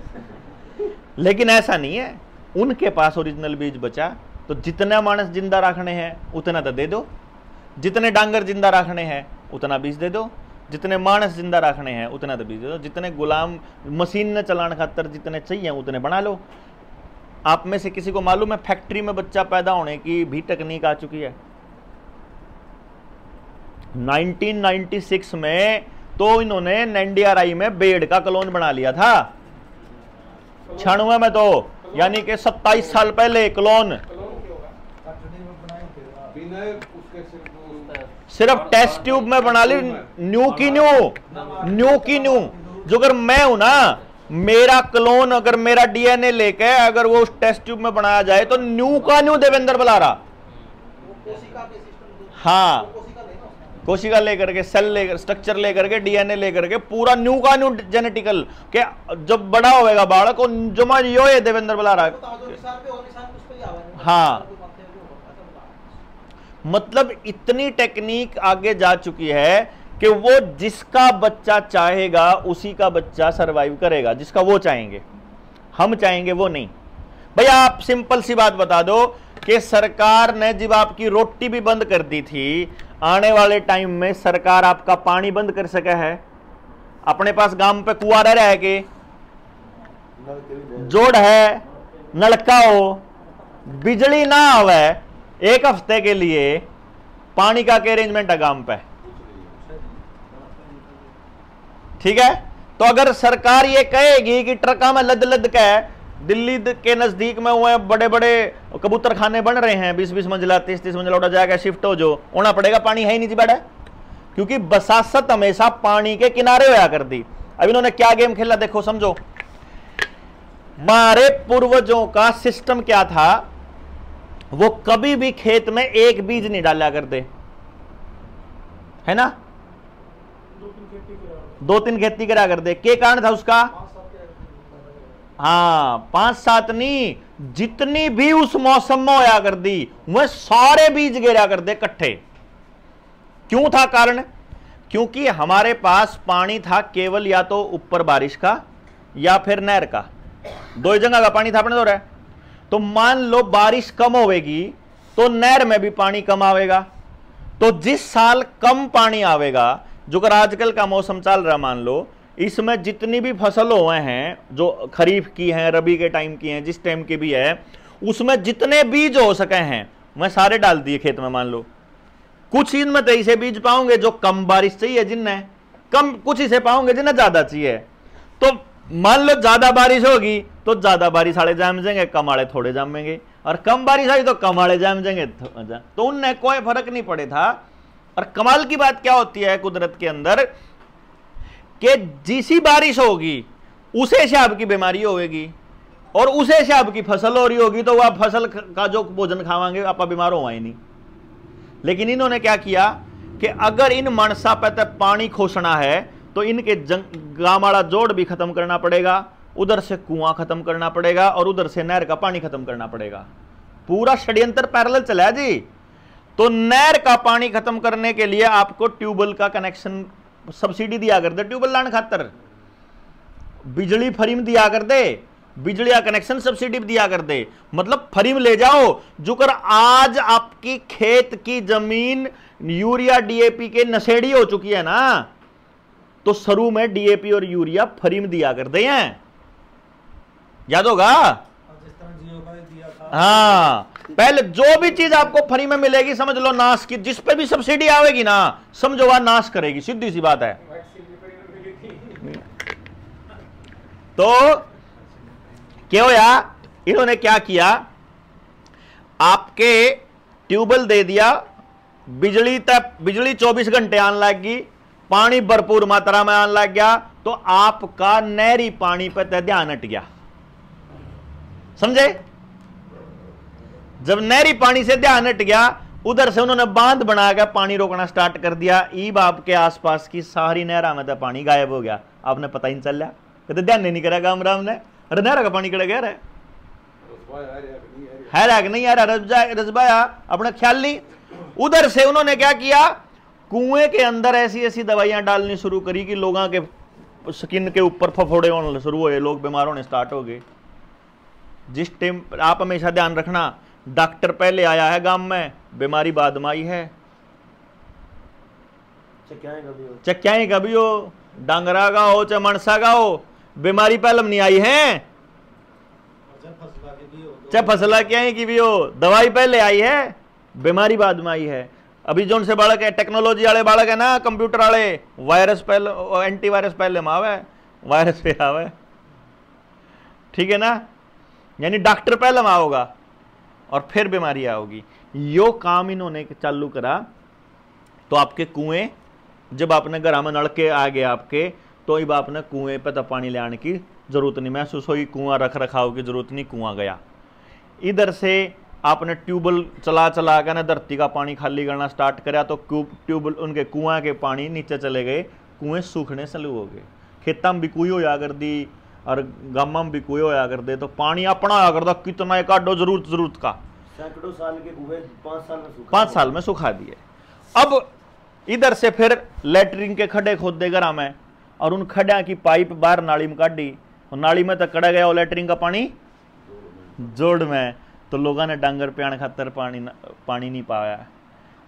लेकिन ऐसा नहीं है, उनके पास ओरिजिनल बीज बचा तो जितना मानस जिंदा रखने हैं उतना तो दे दो, जितने डांगर जिंदा रखने हैं उतना बीज दे दो, जितने मानस जिंदा रखने हैं उतना तो बीज दे दो, जितने गुलाम मशीन ने चलाने खातर जितने चाहिए उतने बना लो। आप में से किसी को मालूम है फैक्ट्री में बच्चा पैदा होने की भी तकनीक आ चुकी है? 1996 में तो इन्होंने NDRI में बेड का क्लोन बना लिया था, 96 में तो, यानी कि 27 साल पहले क्लोन। सिर्फ टेस्ट ट्यूब में बना ली, न्यू की न्यू। जो अगर मैं हूं ना, मेरा क्लोन अगर मेरा डीएनए लेके अगर वो उस टेस्ट ट्यूब में बनाया जाए तो न्यू का न्यू देवेंद्र बलारा। हाँ, कोशिका लेकर के, सेल लेकर, स्ट्रक्चर लेकर के, डीएनए लेकर के पूरा न्यू का न्यू जेनेटिकल के जब बड़ा होएगा बालक जो मैं यो है देवेंद्र बलारा। हाँ, मतलब इतनी टेक्निक आगे जा चुकी है कि वो जिसका बच्चा चाहेगा उसी का बच्चा सरवाइव करेगा, जिसका वो चाहेंगे, हम चाहेंगे वो नहीं। भैया आप सिंपल सी बात बता दो कि सरकार ने जब आपकी रोटी भी बंद कर दी थी, आने वाले टाइम में सरकार आपका पानी बंद कर सका है? अपने पास गांव पे कुआं रह है कि जोड़ है, नलका हो, बिजली ना आवे एक हफ्ते के लिए, पानी का क्या अरेंजमेंट है गांव पे? ठीक है, तो अगर सरकार ये कहेगी कि ट्रका में लद लद के दिल्ली के नजदीक में हुए बड़े बड़े कबूतर खाने बन रहे हैं, 20-20 मंजिला, 30-30 मंजिला, उड़ा जाएगा, शिफ्ट हो जो होना पड़ेगा, पानी है ही नहीं जी बैठा, क्योंकि बसासत हमेशा पानी के किनारे होया कर दी। अब इन्होंने क्या गेम खेला देखो, समझो। हमारे पूर्वजों का सिस्टम क्या था, वो कभी भी खेत में एक बीज नहीं डाला करते, है ना, 2-3 खेती करा करते। क्या कारण था उसका? हाँ, 5-7 नहीं, जितनी भी उस मौसम में होया कर दी वह सारे बीज गिरा कर दे इकट्ठे। क्यों था कारण? क्योंकि हमारे पास पानी था केवल या तो ऊपर बारिश का या फिर नहर का, दो ही जगह का पानी था अपने दो रहा। तो मान लो बारिश कम होगी तो नहर में भी पानी कम आवेगा, तो जिस साल कम पानी आवेगा, जो अगर आजकल का मौसम चल रहा मान लो, इसमें जितनी भी फसल हुए हैं, जो खरीफ की हैं, रबी के टाइम की हैं, जिस टाइम की भी है, उसमें जितने बीज हो सके हैं मैं सारे डाल दिए खेत में। मान लो कुछ इनमें तो ऐसे बीज पाओगे जो कम बारिश चाहिए, जिनने कम, कुछ इसे पाओगे जिन्हें ज्यादा चाहिए। तो मान लो ज्यादा बारिश होगी तो ज्यादा बारिश वाले जाम जाएंगे, कम वाले थोड़े जामेंगे, और कम बारिश आई तो कम वाले जाम जाएंगे, तो उनने कोई फर्क नहीं पड़े था। और कमाल की बात क्या होती है कुदरत के अंदर कि जिसी बारिश होगी उसे से आपकी बीमारी होगी और उसे से आपकी फसल हो रही होगी, तो वह फसल का जो भोजन खावांगे आप बीमार होगा ही नहीं। लेकिन इन्होंने क्या किया कि अगर इन मानसा पे तक पानी खोसना है तो इनके गांव वाला जोड़ भी खत्म करना पड़ेगा, उधर से कुआं खत्म करना पड़ेगा और उधर से नहर का पानी खत्म करना पड़ेगा। पूरा षड्यंत्र पैरेलल चला है जी। तो नहर का पानी खत्म करने के लिए आपको ट्यूबवेल का कनेक्शन सब्सिडी दिया कर दे, ट्यूबवेल लाने खातर बिजली फ्रीम दिया कर दे, बिजली का कनेक्शन सब्सिडी दिया कर दे, मतलब फ्रीम ले जाओ। जो कर आज आपकी खेत की जमीन यूरिया डीएपी के नशेड़ी हो चुकी है ना, तो शुरू में डीएपी और यूरिया फ्रीम दिया कर दे हैं, याद होगा? हाँ, पहले जो भी चीज आपको फ्री में मिलेगी समझ लो नाश की, जिस पे भी सब्सिडी आवेगी ना समझो वह नाश करेगी, सीधी सी बात है। तो क्या होया, इन्होंने क्या किया, आपके ट्यूबवेल दे दिया, बिजली 24 घंटे आने लग गई, पानी भरपूर मात्रा में आने लग गया, तो आपका नहरी पानी पर ध्यान हट गया, समझे? जब नहरी पानी से ध्यान हट गया, उधर से उन्होंने बांध बनाकर पानी रोकना स्टार्ट कर दिया। ईब आपके आसपास की सारी नहरा में तो पानी गायब हो गया, आपने पता ही नहीं चल रहा, कहते ध्यान नहीं करा गांव राम ने, अरे नहरा का पानी कड़ा गया है कि नहीं यार, रजबाया अपना ख्याल नहीं। उधर से उन्होंने क्या किया, कुएं के अंदर ऐसी ऐसी दवाइयां डालनी शुरू करी कि लोगों के स्किन के ऊपर फफोड़े होने शुरू हुए, लोग बीमार होने स्टार्ट हो गए। जिस टाइम आप हमेशा ध्यान रखना, डॉक्टर पहले आया है गांव में, बीमारी बाद में आई है। चक्याएं कभी हो, डांगरा का हो चाहे मनसा का हो, बीमारी पहले नहीं आई है, चाहे फसला क्या की भी हो, दवाई पहले आई है, बीमारी बाद में आई है। अभी जो उनसे बालक है, टेक्नोलॉजी वाले बालक है ना, कंप्यूटर वाले, वायरस पहले, एंटीवायरस पहले में आवे, वायरस पे आवे, ठीक है ना, यानी डॉक्टर पहले में आओगा और फिर बीमारी आओगी। यो काम इन्होंने चालू करा तो आपके कुएं, जब आपने घर में नलके आ गए आपके, तो अब आपने कुएं पे तो पानी ले आने की जरूरत नहीं महसूस हुई, कुआं रख रखाव की जरूरत नहीं, कुआं गया। इधर से आपने ट्यूबवेल चला चला कर ना धरती का पानी खाली करना स्टार्ट करा तो ट्यूबवेल उनके कुआं के पानी नीचे चले गए, कुएं सूखने चालू हो गए। खेतों में भी कुएं होया कर दी और गांव में भी कुएं होया कर दे, तो पानी अपना होया करता कितना काटो जरूरत का, सैकड़ों साल के कुएं 5 साल में सुखा दिए। अब इधर से फिर लैटरिन के खड्डे खोदे घरा में और उन खड्डा की पाइप बाहर नाली में काटी, और नाली में तो कड़ा गया और लैटरिन का पानी जोड़ में, तो लोगों ने डांगर प्याण खातर पानी नहीं पाया।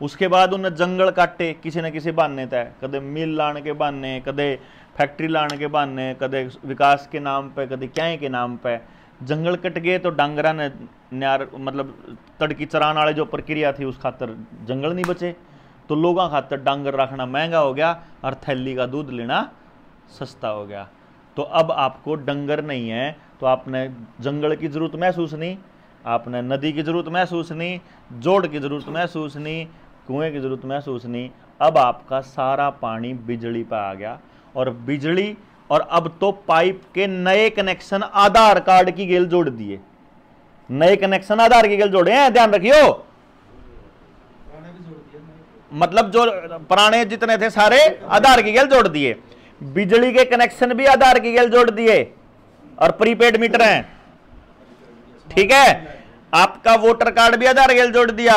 उसके बाद उन्हें जंगल काटे किसी न किसी बहाने तय, कदे मिल लाने के बहाने, कदे फैक्ट्री लाने के बहाने, कदे विकास के नाम पे, कदे क्या के नाम पे जंगल कट गए। तो डांगरा ने न्यार मतलब तड़की चरान वाले जो प्रक्रिया थी उस खातर जंगल नहीं बचे, तो लोगों खातर डांगर रखना महंगा हो गया और थैली का दूध लेना सस्ता हो गया। तो अब आपको डंगर नहीं है तो आपने जंगल की जरूरत महसूस नहीं, आपने नदी की जरूरत महसूस नहीं, जोड़ की जरूरत महसूस नहीं, कुएं की जरूरत महसूस नहीं। अब आपका सारा पानी बिजली पर आ गया, और बिजली, और अब तो पाइप के नए कनेक्शन आधार कार्ड की गेल जोड़ दिए, नए कनेक्शन आधार की गेल जोड़े हैं, ध्यान रखियो। मतलब जो पुराने जितने थे सारे आधार की गेल जोड़ दिए, बिजली के कनेक्शन भी आधार की गेल जोड़ दिए, और प्रीपेड मीटर हैं, ठीक है। आपका वोटर कार्ड भी आधार गेल जोड़ दिया,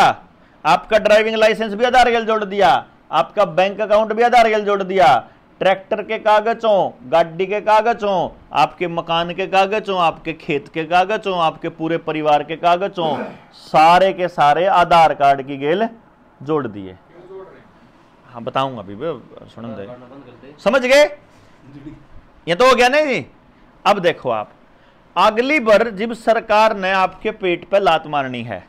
आपका ड्राइविंग लाइसेंस भी आधार गेल जोड़ दिया, आपका बैंक अकाउंट भी आधार गेल जोड़ दिया, ट्रैक्टर के कागज हो, गाड़ी के कागज हो, आपके मकान के कागज हो, आपके खेत के कागज हो, आपके पूरे परिवार के कागज हो, सारे के सारे आधार कार्ड की गेल जोड़ दिए। हाँ बताऊंगा अभी, सुन दे, समझ गए? ये तो हो गया नहीं जी। अब देखो आप, अगली बार जब सरकार ने आपके पेट पे लात मारनी है,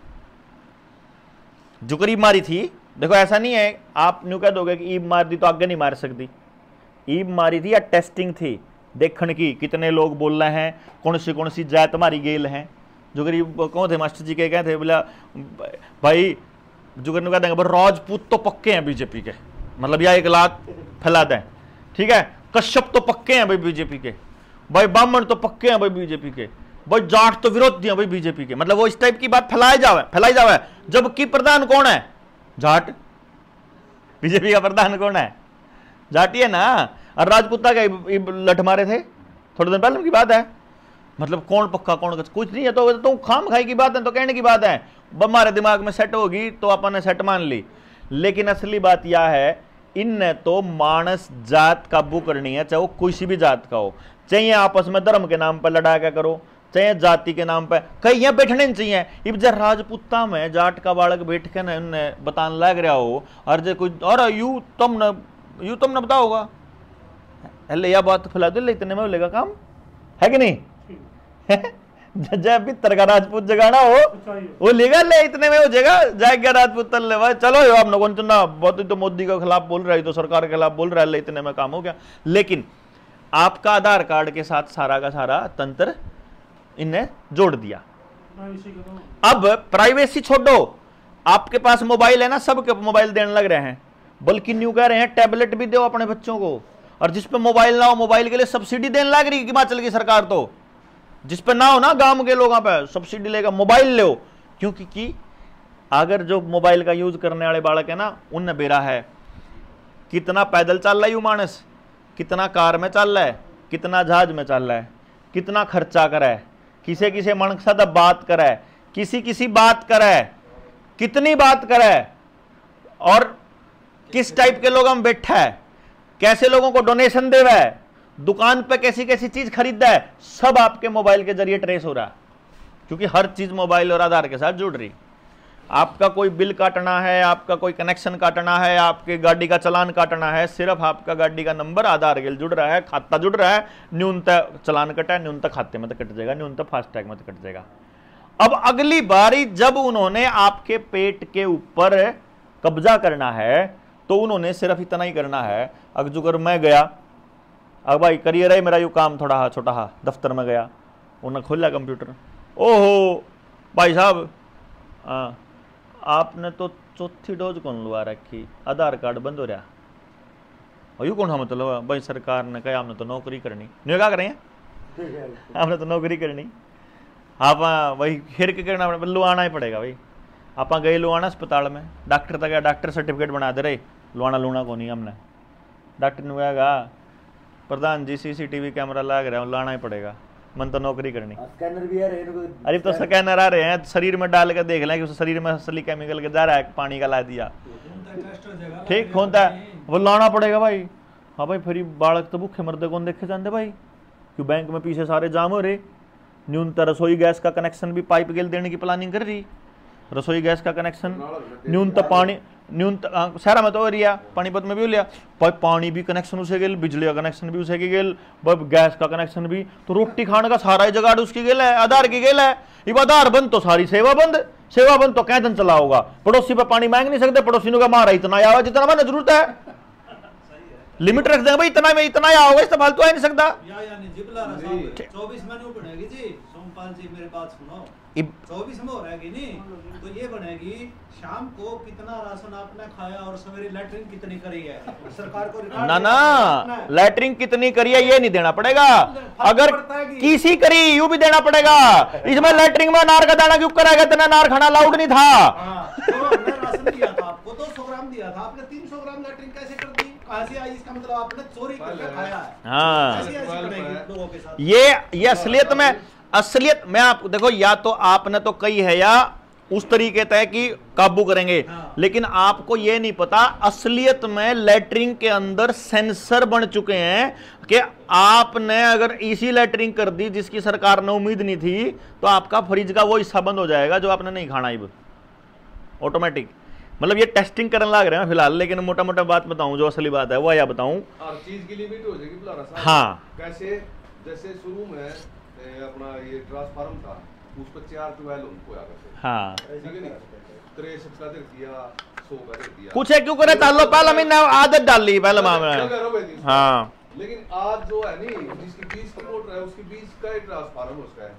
जो करीब मारी थी, देखो ऐसा नहीं है आप न्यू कह दोगे कि ईब मार दी तो आगे नहीं मार सकती, ईब मारी थी या टेस्टिंग थी देखने की कितने लोग बोल रहे हैं, कौन सी जात तुम्हारी गेल है। जो करीब कौन थे मास्टर जी के कहे थे, बोला भाई जो कह देंगे राजपूत तो पक्के हैं बीजेपी के, मतलब या एक लात फैला दें, ठीक है, कश्यप तो पक्के हैं भाई बीजेपी के, भाई ब्राह्मण तो पक्के हैं भाई बीजेपी के, भाई जाट तो विरोधी हैं भाई बीजेपी के, मतलब वो इस टाइप की बात फैलाई जावे। जबकि प्रधान कौन है? जाट। बीजेपी का प्रधान कौन है? जाटी है ना। और राजपूता के लठ मारे थे थोड़े दिन पहले की बात है, मतलब कौन पक्का कौन कुछ नहीं है, तो खाम खाई की बात है, तो कहने की बात है, हमारे दिमाग में सेट होगी तो अपन ने सेट मान ली। लेकिन असली बात यह है, इनने तो मानस जात काबू करनी है, चाहे वो किसी भी जात का हो, चाहे आपस में धर्म के नाम पर लड़ा क्या करो, चाहे जाति के नाम पर, कहीं यहाँ बैठने नहीं चाहिए। इब जब राजपूता में जाट का बालक बैठ के ना उन्हें बताने लग रहा हो, और जो कोई और यू तुम न बताओगा, अरे यह बात फैला दो, इतने में बोलेगा काम है कि नहीं? जब भी तरका राजपूत जगाना हो वो लेगा, ले इतने में हो जाएगा, जाएगा राजपूत तल ले, चलो यो आप लोगों चुना बहुत, तो मोदी के खिलाफ बोल रहा है, तो सरकार के खिलाफ बोल रहा है, ले इतने में काम हो गया। लेकिन आपका आधार कार्ड के साथ सारा का सारा तंत्र इन्हें जोड़ दिया। अब प्राइवेसी छोड़ो, आपके पास मोबाइल है ना, सबके मोबाइल देने लग रहे हैं, बल्कि न्यू कह रहे हैं टैबलेट भी दो अपने बच्चों को, और जिस पे मोबाइल ना हो मोबाइल के लिए सब्सिडी देने लग रही है हिमाचल की सरकार, तो जिस पे ना हो ना गांव के लोगों पे सब्सिडी लेगा, मोबाइल ले, क्योंकि अगर जो मोबाइल का यूज करने वाले बालक है ना, उनने बेरा है कितना पैदल चल रहा है यू मानस, कितना कार में चल रहा है, कितना जहाज में चल रहा है, कितना खर्चा करे, किसे किसे मन साथ बात करे, किसी बात करे, कितनी बात करे, और किस टाइप के लोग हम बैठा है, कैसे लोगों को डोनेशन दे रहा है, दुकान पे कैसी कैसी चीज खरीदता है, सब आपके मोबाइल के जरिए ट्रेस हो रहा है, क्योंकि हर चीज मोबाइल और आधार के साथ जुड़ रही। आपका कोई बिल काटना है, आपका कोई कनेक्शन काटना है, आपके गाड़ी का चालान काटना है, सिर्फ आपका गाड़ी का नंबर आधार के जुड़ रहा है, खाता जुड़ रहा है, न्यूनतः चालान कटा है, न्यूनतः खाते में तो कट जाएगा, न्यूनतः फास्टैग में तो कट जाएगा। अब अगली बारी जब उन्होंने आपके पेट के ऊपर कब्जा करना है, तो उन्होंने सिर्फ इतना ही करना है। अगर मैं गया, अब भाई करिए रहे मेरा यू काम थोड़ा छोटा, दफ्तर में गया, उन्होंने खोला कंप्यूटर, ओहो भाई साहब आपने तो चौथी डोज कौन लुआ रखी, आधार कार्ड बंद हो रहा और यू कौन सा मतलब भाई सरकार ने कहा हमने तो नौकरी करनी नहीं, क्या करें आपने तो नौकरी करनी, आप वही फिर के करना लुआना ही पड़ेगा भाई। आप गए लुआना अस्पताल में, डॉक्टर तक गया, डॉक्टर सर्टिफिकेट बना दे रहे, लुआना लूना को नहीं हमने, डॉक्टर ने कहेगा प्रधान जी CCTV कैमरा लग रहा है, लाना ही पड़ेगा, मन तो नौकरी करनी। स्कैनर भी आ रहे हैं, अरे तो स्कैनर आ रहे हैं, शरीर में डाल के देख लें कि उस शरीर में असली केमिकल के जा रहा है, पानी का ला दिया, ठीक होता है, वो लाना पड़ेगा भाई। हाँ भाई फिर बालक तो भूखे मरदे कौन देखे जाते भाई, क्यों बैंक में पीछे सारे जाम हो रहे, न्यूनतम रसोई गैस का कनेक्शन भी पाइप गेल देने की प्लानिंग कर रही, रसोई गैस का कनेक्शन, न्यूनतम पानी, न्यूनतम शहर में तो हो रही है, पानीपत में भी हो लिया भाई, पानी भी कनेक्शन उसे गेल, बिजली का कनेक्शन भी उसे की गेल, गैस का कनेक्शन भी, तो रोटी खाने का सारा ही जगाड़ उसकी गेल है, आधार की गेल है। ये आधार बंद तो सारी सेवा बंद, सेवा बंद तो क्या दिन चला होगा, पड़ोसी पे पानी मांग नहीं सकते, पड़ोसी का मारा इतना आया जितना मैंने जरूरत है, लिमिट रख देंगे भाई, इतना में इतना आया होगा, इससे फालतू आ नहीं सकता। 24 मेनू बनेगी जी, सोमपाल जी मेरे बात सुनो, 24 में हो रहेगी नहीं तो ये बनेगी शाम को कितना राशन आपने खाया और सवेरे लैट्रिन कितनी करी है, सरकार को ना ना लैट्रिन कितनी करी है ये नहीं देना पड़ेगा, अगर किसी करी यूं भी देना पड़ेगा, इसमें लैट्रिन में नार का दाना क्यों कराएगा, इतना नार खाना अलाउड नहीं था। तो हमने राशन दिया था आपको 200 ग्राम दिया था, आपने 300 ग्राम लैट्रिन कैसे कर दी, कहां से आई, इसका मतलब आपने चोरी करके खाया है। हाँ लोगों के साथ ये असलियत में आपको देखो, या तो आपने तो कही है या उस तरीके तय कि काबू करेंगे, लेकिन आपको ये नहीं पता असलियत में लैट्रिन के अंदर सेंसर बन चुके हैं कि आपने अगर इसी लैट्रिन कर दी जिसकी सरकार ने उम्मीद नहीं थी, तो आपका फ्रिज का वो हिस्सा बंद हो जाएगा जो आपने नहीं खाना, ही ऑटोमेटिक। मतलब ये टेस्टिंग करने लग रहे हैं फिलहाल, लेकिन मोटा मोटा बात बताऊं, जो असली बात है वो या बताऊं, हर चीज की लिमिट हो जाएगी बुलारा साहब। हाँ कैसे, जैसे शुरू में अपना ये ट्रांसफार्म था, उस पर 4 ट्यूबवेल उनको आ गए, हाँ ठीक है नहीं, 63 का दे दिया, 100 का दे दिया, कुछ है क्यों करे, चलो पहला महीना आदत डाल ली पहले मामला। हाँ लेकिन आज जो है नहीं, जिसकी 20 की मोटर है उसकी 20 का ही ट्रांसफार्म उसका है,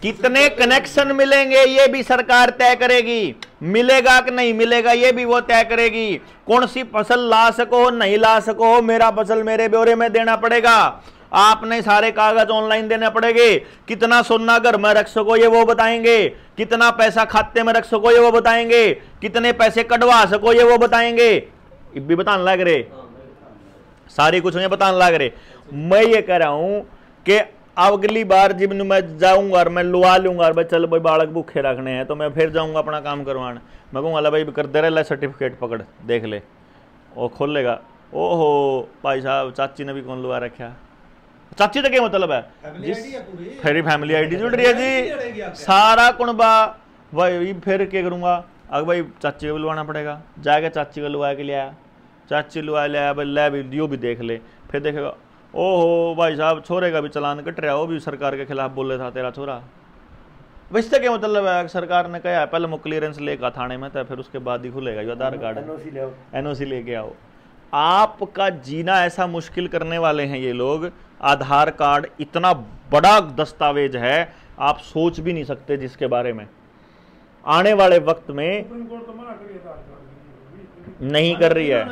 कितने कनेक्शन मिलेंगे ये भी सरकार तय करेगी, मिलेगा कि नहीं मिलेगा ये भी वो तय करेगी, कौन सी फसल ला सको नहीं ला सको, मेरा फसल मेरे ब्यौरे में देना पड़ेगा, आपने सारे कागज ऑनलाइन देने पड़ेंगे, कितना सोना घर में रख सको ये वो बताएंगे, कितना पैसा खाते में रख सको ये वो बताएंगे, कितने पैसे कटवा सको ये वो बताएंगे, भी बताने लग रहे, सारी कुछ ये बताने लग रहे। मैं ये कह रहा हूं कि अगली बार जब मैं जाऊंगा और मैं लुआ लूंगा और भाई चल भाई बालक भूखे रखने हैं, तो मैं फिर जाऊंगा अपना काम करवाने, मैं कहूँगा भाई कर दे रहा सर्टिफिकेट पकड़ देख ले, वो खोल लेगा, ओहो भाई साहब चाची ने भी कौन लुआ रखा, चाची तो क्या मतलब है, फिर फैमिली आईडी जुड़ रही है जी, सारा कुणबा भाई, फिर क्या करूंगा, अगर भाई चाची को भी लुआना पड़ेगा, जाके चाची को लुआ के लिया, चाची लुआ लिया भाई, ले भी यो भी देख ले, फिर देखेगा ओहो भाई साहब छोरे का भी चलान कट रहा है, वो भी सरकार के खिलाफ बोले था तेरा छोरा, वैसे क्या मतलब है, सरकार ने कहा पहले मुझ क्लियरेंस लेगा थाने में, तो फिर उसके बाद ही खुलेगा ये आधार कार्ड, NOC लेके आओ। आपका जीना ऐसा मुश्किल करने वाले हैं ये लोग, आधार कार्ड इतना बड़ा दस्तावेज है, आप सोच भी नहीं सकते जिसके बारे में आने वाले वक्त में नहीं कर रही है।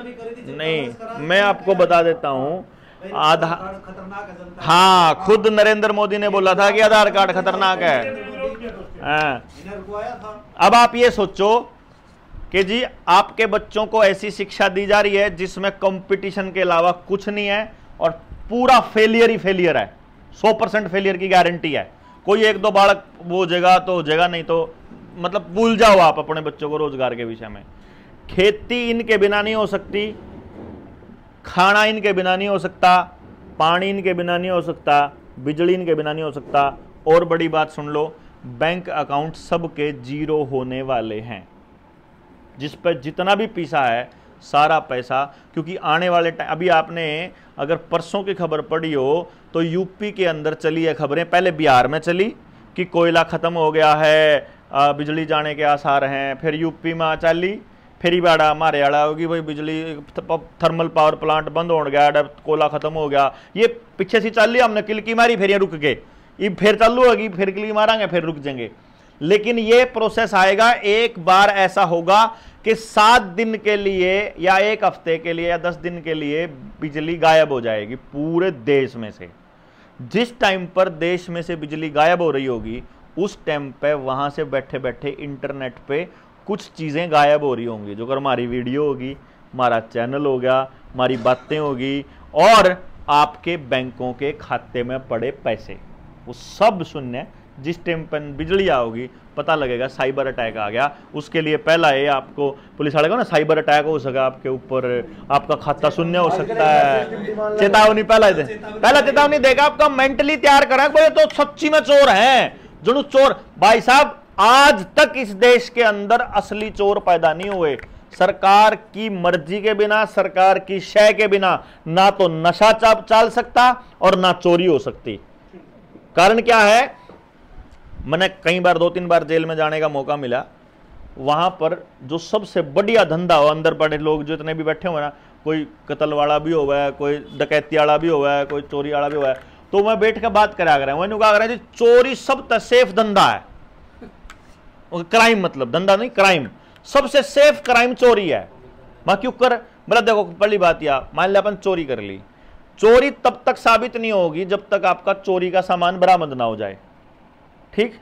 नहीं, मैं आपको बता देता हूं, आधार खतरनाक है जनता, हाँ खुद नरेंद्र मोदी ने बोला था कि आधार कार्ड खतरनाक है। हाँ। अब आप ये सोचो कि जी आपके बच्चों को ऐसी शिक्षा दी जा रही है जिसमें कंपटीशन के अलावा कुछ नहीं है और पूरा फेलियर ही फेलियर है, 100% फेलियर की गारंटी है, कोई एक दो बालक वो हो जाएगा तो हो जाएगा, नहीं तो मतलब भूल जाओ आप अपने बच्चों को रोजगार के विषय में। खेती इनके बिना नहीं हो सकती, खाना इनके बिना नहीं हो सकता, पानी इनके बिना नहीं हो सकता, बिजली इनके बिना नहीं हो सकता, और बड़ी बात सुन लो, बैंक अकाउंट सबके जीरो होने वाले हैं, जिस पर जितना भी पैसा है सारा पैसा, क्योंकि आने वाले टाइम, अभी आपने अगर परसों की खबर पढ़ी हो तो यूपी के अंदर चली है खबरें, पहले बिहार में चली कि कोयला खत्म हो गया है, बिजली जाने के आसार हैं, फिर यूपी में चली, फिर बाड़ा मारे आड़ा होगी भाई बिजली थर्मल पावर प्लांट बंद हो गया, कोयला खत्म हो गया, ये पीछे से चल लिया, हमने किलकी मारी फिर ये रुक गए, ये फिर चालू होगी, फिर किलकी मारांगे फिर रुक जाएंगे। लेकिन यह प्रोसेस आएगा, एक बार ऐसा होगा कि 7 दिन के लिए या 1 हफ्ते के लिए या 10 दिन के लिए बिजली गायब हो जाएगी पूरे देश में से। जिस टाइम पर देश में से बिजली गायब हो रही होगी उस टाइम पे वहां से बैठे बैठे इंटरनेट पे कुछ चीजें गायब हो रही होंगी, जो अगर हमारी वीडियो होगी, हमारा चैनल हो गया, हमारी बातें होगी, और आपके बैंकों के खाते में पड़े पैसे, वो सब शून्य। जिस टाइम पर बिजली आओगी पता लगेगा साइबर अटैक आ गया। उसके लिए पहला है आपको पुलिस वाले को ना, साइबर अटैक हो सका आपके ऊपर, आपका खाता शून्य हो सकता है, चेतावनी पहला चेतावनी देगा, आपका मेंटली तैयार करा कोई तो सच्ची में चोर है जो चोर। भाई साहब आज तक इस देश के अंदर असली चोर पैदा नहीं हुए। सरकार की मर्जी के बिना, सरकार की शय के बिना ना तो नशा चाल सकता और ना चोरी हो सकती। कारण क्या है, मैंने कई बार 2-3 बार जेल में जाने का मौका मिला। वहां पर जो सबसे बढ़िया धंधा हो, अंदर पड़े लोग जो इतने भी बैठे हुए ना, कोई कत्ल वाला भी हुआ है, कोई डकैती वाला भी हुआ है, कोई चोरी वाला भी हुआ है, तो मैं बैठ कर बात करा कर मैंने कहा कर चोरी सब सेफ धंधा है। क्राइम मतलब धंधा नहीं, क्राइम सबसे सेफ क्राइम चोरी है। मैं क्यों कर, मतलब देखो पहली बात यह, मान लिया अपन चोरी कर ली, चोरी तब तक साबित नहीं होगी जब तक आपका चोरी का सामान बरामद ना हो जाए, ठीक।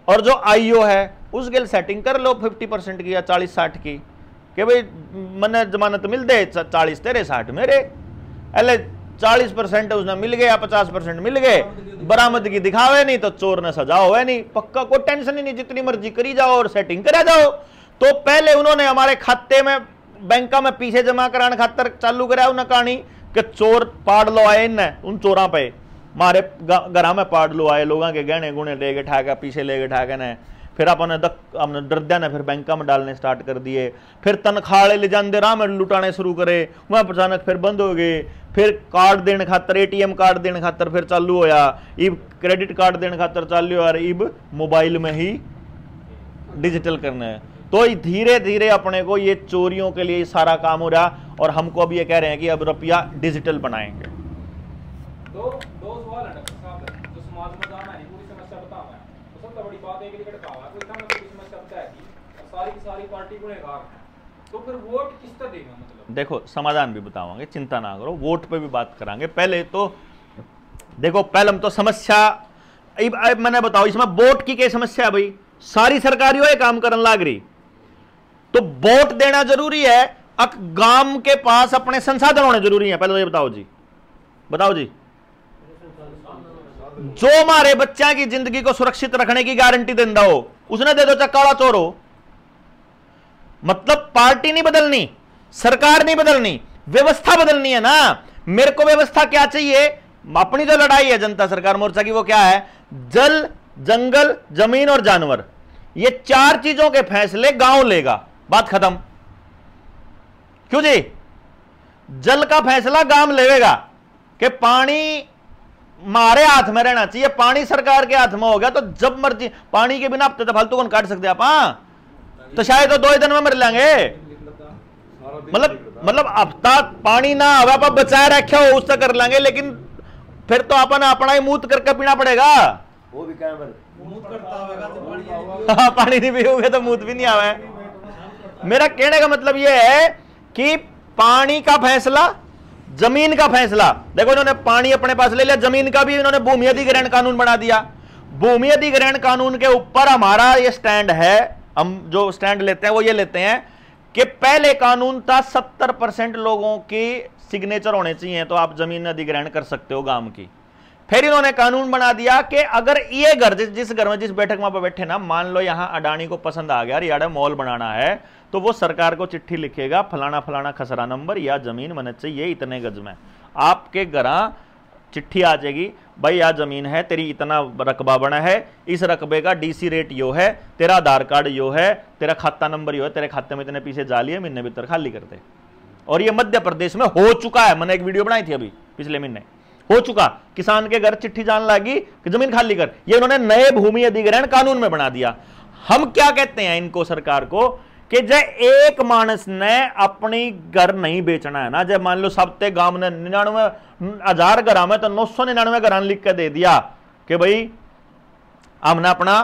और जो आईओ है उसके सेटिंग कर लो 50% की या 40-60 की, कि भाई मैंने जमानत मिल दे 40 तेरे 60 मेरे, अले 40% उसने मिल गया, 50% मिल गए, बरामदगी दिखावे नहीं तो चोर ने सजा हुआ नहीं, पक्का कोई टेंशन ही नहीं, जितनी मर्जी करी जाओ और सेटिंग करा जाओ। तो पहले उन्होंने हमारे खाते में बैंक में पीछे जमा कराने खातर चालू कराया उन्हें कहानी कि चोर पाड़ लो आए उन चोरा पे, मारे घर में पाड़ लो आए, लोगों के गहने गुणे ले गए ठाका, पीछे ले गए ठाके ने, फिर अपने डरद्या ने फिर बैंक में डालने स्टार्ट कर दिए, फिर तनख्वाह ले जाते राह में लुटाने शुरू करे, वहां अचानक फिर बंद हो गए, फिर कार्ड देने खातर, एटीएम कार्ड देने खातर फिर चालू होया, इब क्रेडिट कार्ड देने खातर चालू हो, इब मोबाइल में ही डिजिटल करना है। तो धीरे धीरे अपने को ये चोरियों के लिए सारा काम हो रहा, और हमको अब ये कह रहे हैं कि अब रुपया डिजिटल बनाएंगे। दो सवाल है डॉक्टर साहब, जो समाज में जाना है पूरी समस्या बताओ है, तो सबसे बड़ी बात एक लिखट कहा है कोई काम पूरी समस्या बताया कि सारी की सारी पार्टी गुनहगार है, तो फिर वोट किस तरह देगा? मतलब देखो समाधान भी बतावांगे, चिंता ना करो, वोट पे भी बात करांगे। पहले तो देखो, पहले हम तो समस्या मैंने बताओ, इसमें वोट की क्या समस्या है भाई? सारी सरकारियों ये काम करने लाग रही, तो वोट देना जरूरी है, गांव के पास अपने संसाधन होने जरूरी है। पहले तो ये बताओ जी, बताओ जी, जो हमारे बच्चा की जिंदगी को सुरक्षित रखने की गारंटी देता हो उसने दे दो, चक्काड़ा चोर हो। मतलब पार्टी नहीं बदलनी, सरकार नहीं बदलनी, व्यवस्था बदलनी है ना। मेरे को व्यवस्था क्या चाहिए? अपनी जो लड़ाई है जनता सरकार मोर्चा की, वो क्या है? जल, जंगल, जमीन और जानवर, ये 4 चीजों के फैसले गांव लेगा, बात खत्म। क्यों जी? जल का फैसला गांव लेगा कि पानी हमारे हाथ में रहना चाहिए, पानी सरकार के हाथ में हो गया तो जब मर्जी, पानी के बिना हफ्ते तो फालतू कौन काट सकते आप? तो शायद तो 2 दिन में मर लेंगे। मतलब हफ्ता पानी ना हवा पर बचाए रखे हो उससे कर लेंगे, लेकिन फिर तो अपन अपना ही मूत करके पीना पड़ेगा। वो भी क्या पानी नहीं पियोगे तो मूत भी नहीं आवे। मेरा कहने का मतलब यह है कि पानी का फैसला, जमीन का फैसला, देखो इन्होंने पानी अपने पास ले लिया, जमीन का भी इन्होंने भूमि अधिग्रहण कानून बना दिया। भूमि अधिग्रहण कानून के ऊपर हमारा ये स्टैंड है, हम जो स्टैंड लेते हैं वो ये लेते हैं कि पहले कानून था 70% लोगों की सिग्नेचर होने चाहिए तो आप जमीन अधिग्रहण कर सकते हो गांव की। फिर इन्होंने कानून बना दिया कि अगर ये घर, जिस घर में जिस बैठक में बैठे ना, मान लो यहां अडानी को पसंद आ गया, यार मॉल बनाना है, तो वो सरकार को चिट्ठी लिखेगा, फलाना फलाना खसरा नंबर या जमीन बने चाहिए इतने गज में। आपके घर चिट्ठी आ जाएगी, भाई यह जमीन है तेरी, इतना रकबा बना है, इस रकबे का डीसी रेट यो है, तेरा आधार कार्ड यो है, तेरा खाता नंबर यो है, तेरे खाते में इतने पैसे जा लिए, महीने भीतर खाली कर दे। और ये मध्य प्रदेश में हो चुका है, मैंने एक वीडियो बनाई थी अभी पिछले महीने, हो चुका। किसान के घर चिट्ठी जान लगी कि जमीन खाली कर, ये उन्होंने नए भूमि अधिग्रहण कानून में बना दिया। हम क्या कहते हैं इनको, सरकार को, कि जब एक मानस ने अपनी घर नहीं बेचना है ना, जब मान लो सबते गांव ने 99,000 घर में तो 999 घर लिख के दे दिया कि भाई हमने अपना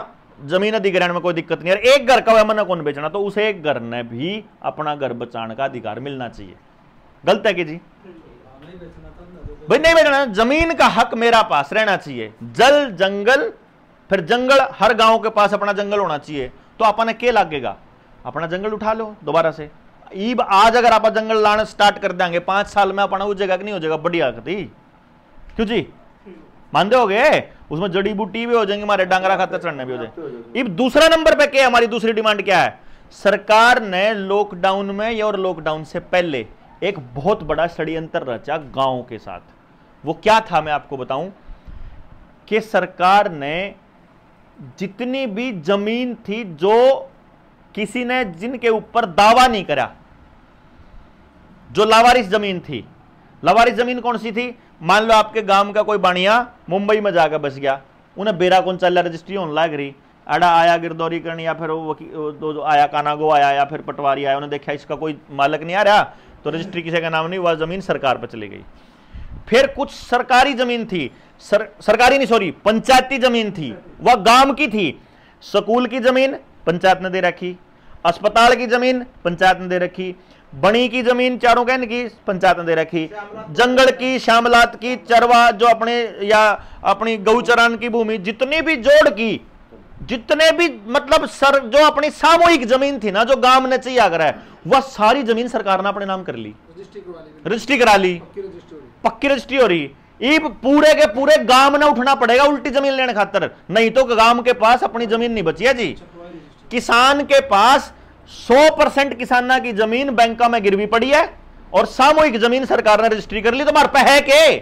जमीन अधिग्रहण में कोई दिक्कत नहीं है, एक घर का मैंने कौन बेचना, तो उसे एक घर ने भी अपना घर बचाने का अधिकार मिलना चाहिए। गलत है कि जी भाई? नहीं बेचना, जमीन का हक मेरा पास रहना चाहिए। जल जंगल, फिर जंगल हर गांव के पास अपना जंगल होना चाहिए। तो अपने के लागेगा, अपना जंगल उठा लो दोबारा से। ईब आज अगर आप जंगल लाना स्टार्ट कर देंगे 5 साल में अपना हो जाएगा कि नहीं हो जाएगा? बढ़िया थी, क्यों जी? मानते हो गए? उसमें जड़ी बूटी भी हो जाएंगे, हमारे डांगरा खाता चढ़ने भी हो जाए। अब दूसरा नंबर पे क्या है? हमारी दूसरी डिमांड क्या है? सरकार ने लॉकडाउन में और लॉकडाउन से पहले एक बहुत बड़ा षड्यंत्र रचा गांव के साथ। वो क्या था मैं आपको बताऊं कि सरकार ने जितनी भी जमीन थी जो किसी ने जिनके ऊपर दावा नहीं करा, जो लावारिस जमीन थी। लावारिस जमीन कौन सी थी? मान लो आपके गांव का कोई बाणिया मुंबई में जाकर बस गया, उन्हें बेरा कौन चल रजिस्ट्री होने लग रही, अड़ा आया गिरदौरी करनी, या फिर वो आया कानागो आया, या फिर पटवारी आया, उन्हें देखा इसका कोई मालिक नहीं आ रहा, तो रजिस्ट्री किसी का नाम नहीं, वह जमीन सरकार पर चली गई। फिर कुछ सरकारी जमीन थी, सरकारी नहीं सॉरी पंचायती जमीन थी, वह गांव की थी। स्कूल की जमीन पंचायत ने दे रखी, अस्पताल की जमीन पंचायत ने दे रखी, बणी की जमीन चारों कहने की पंचायत ने दे रखी, जंगल की, श्यामलात की, चरवा जो अपने या अपनी गौचरान की भूमि, जितनी भी जोड़ की, जितने भी मतलब सर जो अपनी सामूहिक जमीन थी ना, जो गांव ने चाहिए अगर है, वह सारी जमीन सरकार ने अपने नाम कर ली, रजिस्ट्री करा ली, पक्की रजिस्ट्री हो रही। अब पूरे के पूरे गांव ने उठना पड़ेगा उल्टी जमीन लेने खातर, नहीं तो गांव के पास अपनी जमीन नहीं बची है जी। किसान के पास 100% किसाना की जमीन बैंकों में गिरवी पड़ी है और सामूहिक जमीन सरकार ने रजिस्ट्री कर ली। तो हमारे पे है के